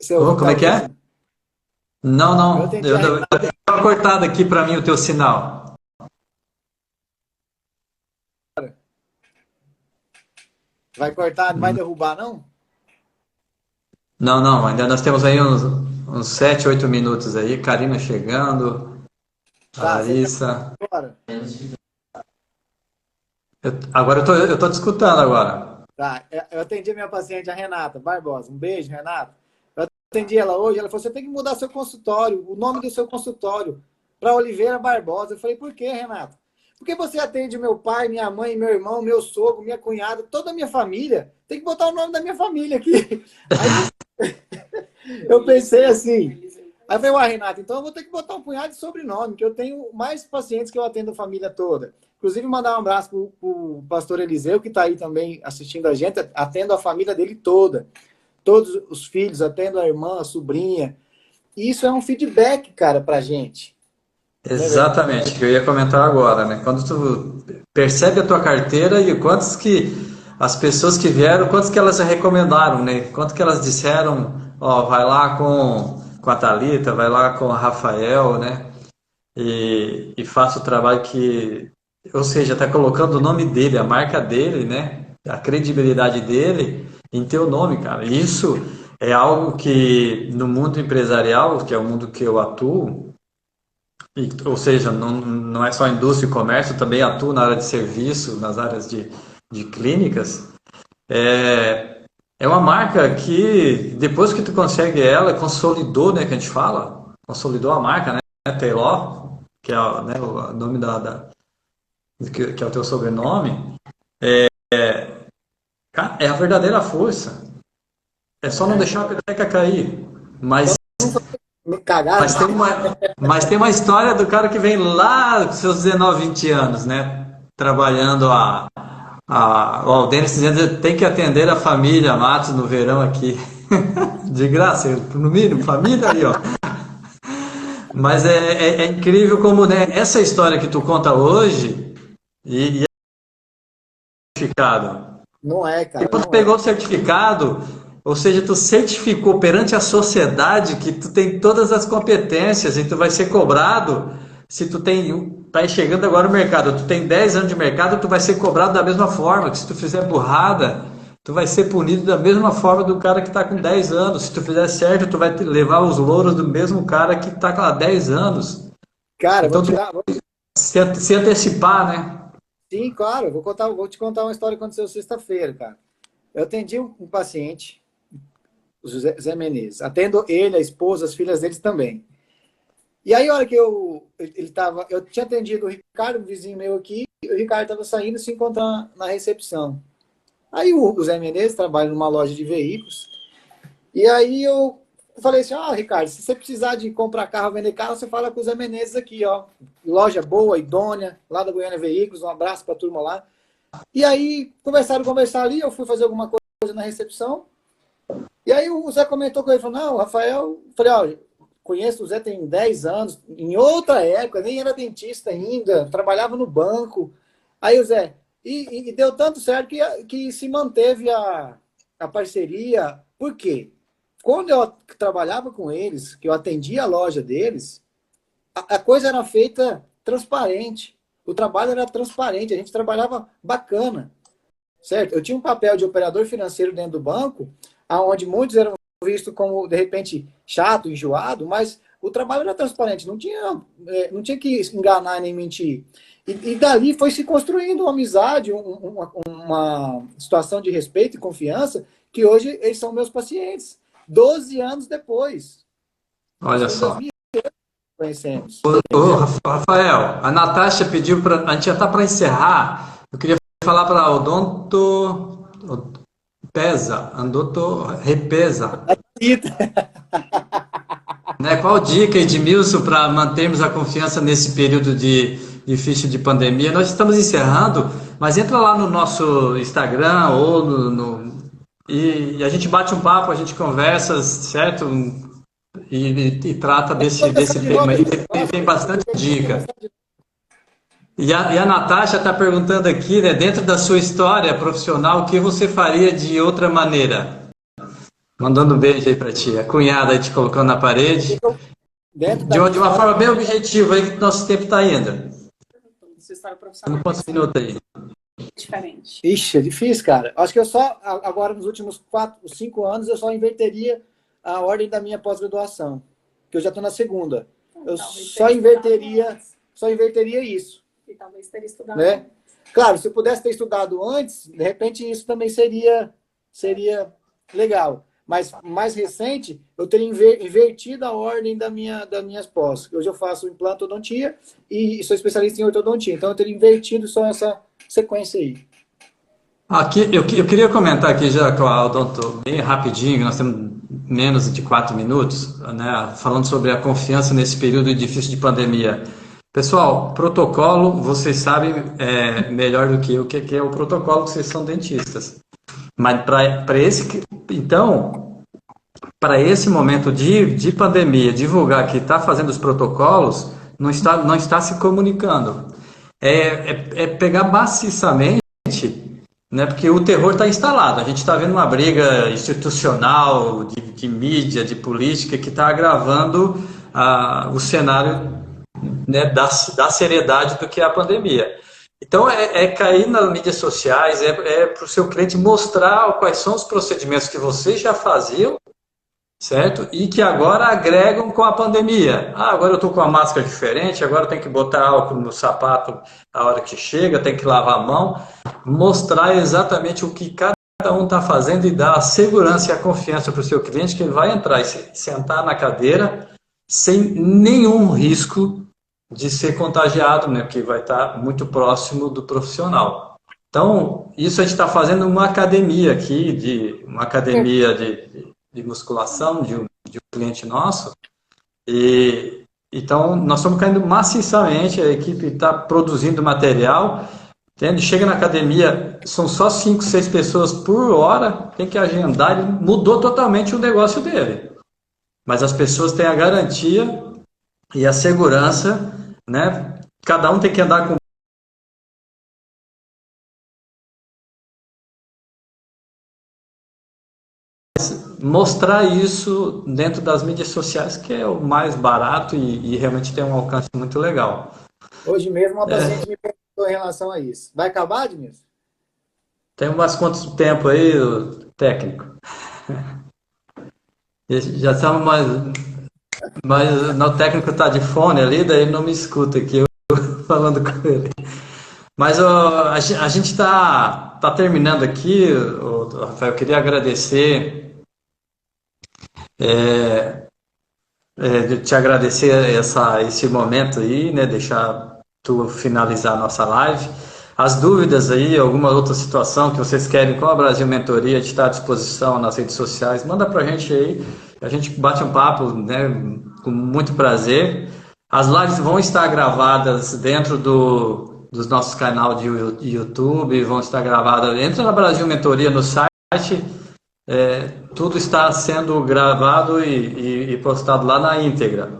Você Oh, como está é que é? ouvindo? Não, Eu não, atendi eu a deu uma cortada aqui para mim o teu sinal. Vai cortar, não vai derrubar, não? Não, não, ainda nós temos aí uns 7, 8 minutos aí. Karina chegando, a Tá, você quer Larissa. agora? Agora eu tô te escutando agora. Tá, eu atendi a minha paciente, a Renata Barbosa. Um beijo, Renata. Eu atendi ela hoje, ela falou, você tem que mudar seu consultório, o nome do seu consultório, para Oliveira Barbosa. Eu falei, por quê, Renata? Porque você atende meu pai, minha mãe, meu irmão, meu sogro, minha cunhada, toda a minha família. Tem que botar o nome da minha família aqui. Aí eu pensei assim. Aí eu falei, ué, Renato, então eu vou ter que botar um punhado de sobrenome, que eu tenho mais pacientes que eu atendo a família toda. Inclusive, mandar um abraço pro pastor Eliseu, que está aí também assistindo a gente, atendo a família dele toda. Todos os filhos, atendo a irmã, a sobrinha. E isso é um feedback, cara, pra gente. Não é verdade? Exatamente, que eu ia comentar agora, né? Quando tu percebe a tua carteira e quantos que as pessoas que vieram, quantos que elas recomendaram, né? Quanto que elas disseram, ó, vai lá com a Thalita, vai lá com o Rafael, né? E faça o trabalho que, ou seja, está colocando o nome dele, a marca dele, né? A credibilidade dele em teu nome, cara. Isso é algo que no mundo empresarial, que é o mundo que eu atuo, ou seja, não é só indústria e comércio, também atuo na área de serviço, nas áreas de clínicas, É uma marca que, depois que tu consegue ela, consolidou, né, que a gente fala, consolidou a marca, né, Taylor, que é, né, o nome que é o teu sobrenome, cara, é a verdadeira força. É só não É. deixar a peteca cair. Mas, Me cagaram. mas tem uma história do cara que vem lá com seus 19, 20 anos, né, trabalhando ó, o Denis dizendo tem que atender a família Matos no verão aqui. De graça, no mínimo, família aí, ó. Mas é incrível como, né, essa história que tu conta hoje e é certificado. Não é, E cara, quando não é. pegou o certificado, ou seja, tu certificou perante a sociedade que tu tem todas as competências e tu vai ser cobrado se tu tem, tá aí chegando agora no mercado, tu tem 10 anos de mercado, tu vai ser cobrado da mesma forma, que se tu fizer burrada, tu vai ser punido da mesma forma do cara que está com 10 anos. Se tu fizer certo, tu vai levar os louros do mesmo cara que está com 10 anos. Cara, Então tu se antecipar, né? sim, claro, vou te contar uma história que aconteceu sexta-feira, cara. Eu atendi um paciente, o Zé Menezes. Atendo ele, a esposa, as filhas deles também. E aí, a hora que eu tinha atendido o Ricardo, um vizinho meu aqui, e o Ricardo estava saindo se encontrar na recepção. Aí o Zé Menezes trabalha numa loja de veículos. E aí eu falei assim, Ricardo, se você precisar de comprar carro, vender carro, você fala com o Zé Menezes aqui, ó. Loja boa, idônea, lá da Goiânia Veículos, um abraço pra turma lá. E aí começaram a conversar ali, eu fui fazer alguma coisa na recepção. E aí o Zé comentou com ele, falou, não, Rafael, falei, conheço o Zé tem 10 anos, em outra época, nem era dentista ainda, trabalhava no banco. Aí o Zé, e deu tanto certo que se manteve a parceria. Por quê? Quando eu trabalhava com eles, que eu atendia a loja deles, a coisa era feita transparente. O trabalho era transparente, a gente trabalhava bacana, certo? Eu tinha um papel de operador financeiro dentro do banco, aonde muitos eram vistos como, de repente, chato, enjoado, mas o trabalho era transparente, não tinha que enganar nem mentir. E dali foi se construindo uma amizade, uma situação de respeito e confiança, que hoje eles são meus pacientes. 12 anos depois. Isso Olha foi em só. 2000 que conhecemos. Ô, Rafael, a Natasha pediu para. A gente já está para encerrar. Eu queria falar para a Odonto Pesa, Odonto Repesa. Né? Qual dica, Edmilson, para mantermos a confiança nesse período de difícil de pandemia? Nós estamos encerrando, mas entra lá no nosso Instagram ou e a gente bate um papo, a gente conversa, certo? E trata desse tema aí. Tem bastante dica. E a Natasha está perguntando aqui, né, dentro da sua história profissional, o que você faria de outra maneira? Mandando um beijo aí para ti. A cunhada aí te colocando na parede. Dentro De da uma, minha de uma história, forma bem objetiva aí, que o nosso tempo está indo. Sua história Não profissional quantos minutos aí? diferente. ixi, é difícil, cara. Acho que eu só, agora nos últimos 4, 5 anos, eu só inverteria a ordem da minha pós-graduação, que eu já estou na segunda. Eu Talvez só teria estudado inverteria, antes. só inverteria isso, E talvez teria estudado né? antes. Claro, se eu pudesse ter estudado antes, de repente isso também seria legal. Mas mais recente, eu teria invertido a ordem das minhas pós. Hoje eu faço implantodontia e sou especialista em ortodontia. Então eu teria invertido só essa sequência aí. Aqui, eu queria comentar aqui já com a Odonto, bem rapidinho, nós temos menos de 4 minutos, né, falando sobre a confiança nesse período difícil de pandemia. Pessoal, protocolo, vocês sabem melhor do que eu o que é o protocolo, que vocês são dentistas. Mas então, para esse momento de pandemia, divulgar que está fazendo os protocolos, não está se comunicando. É pegar maciçamente, né, porque o terror está instalado. A gente está vendo uma briga institucional, de mídia, de política, que está agravando o cenário, né, da seriedade do que é a pandemia. Então, cair nas mídias sociais, para o seu cliente mostrar quais são os procedimentos que vocês já faziam, certo? E que agora agregam com a pandemia. Agora eu estou com uma máscara diferente, agora tem que botar álcool no sapato a hora que chega, tem que lavar a mão. Mostrar exatamente o que cada cada um está fazendo e dar a segurança e a confiança para o seu cliente que ele vai entrar e sentar na cadeira sem nenhum risco de ser contagiado, né? Porque vai estar muito próximo do profissional. Então, isso a gente está fazendo uma academia aqui, uma academia de musculação de um cliente nosso. E então, nós estamos caindo maciçamente, a equipe está produzindo material, entende? Chega na academia, são só 5, 6 pessoas por hora, tem que agendar, ele mudou totalmente o negócio dele. Mas as pessoas têm a garantia e a segurança, né? Cada um tem que andar com mostrar isso dentro das mídias sociais, que é o mais barato e realmente tem um alcance muito legal. Hoje mesmo uma paciente me perguntou em relação a isso. Vai acabar, Admilson? Tem mais quanto tempo aí, o técnico? Já estamos mas o técnico está de fone ali, daí ele não me escuta aqui, eu falando com ele. Mas a gente está terminando aqui, Rafael, eu queria agradecer, te agradecer esse momento aí, né, deixar tu finalizar a nossa live. As dúvidas aí, alguma outra situação que vocês querem com a Brasil Mentoria, a gente está à disposição nas redes sociais, manda para a gente aí, a gente bate um papo, né, com muito prazer. As lives vão estar gravadas dentro dos nossos canais de YouTube, vão estar gravadas, entra na Brasil Mentoria no site, tudo está sendo gravado e postado lá na íntegra.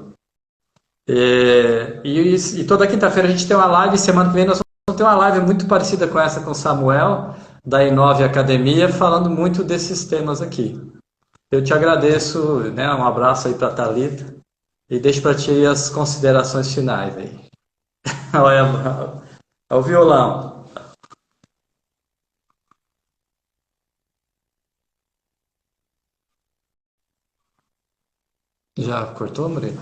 E toda quinta-feira a gente tem uma live, semana que vem nós vamos ter uma live muito parecida com essa com o Samuel, da Inove Academia, falando muito desses temas aqui. Eu te agradeço, né, um abraço aí para a Thalita e deixo para ti as considerações finais aí. Olha, o violão. Já cortou, Murilo?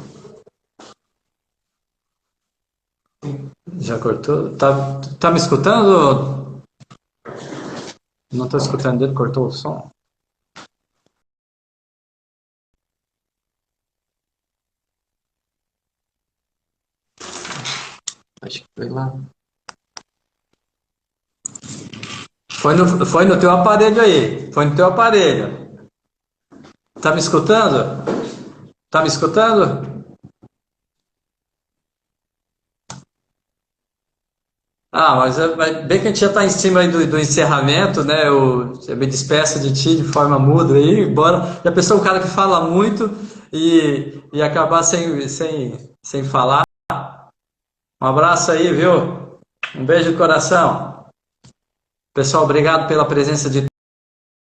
Já cortou? Tá me escutando? Não estou escutando ele, cortou o som? Acho que foi lá. Foi no teu aparelho aí. Foi no teu aparelho. Tá me escutando? Tá me escutando? Mas bem que a gente já está em cima aí do encerramento, né? Eu me despeço de ti de forma muda aí, embora já pensou um cara que fala muito e acabar sem falar. Um abraço aí, viu? Um beijo no coração. Pessoal, obrigado pela presença de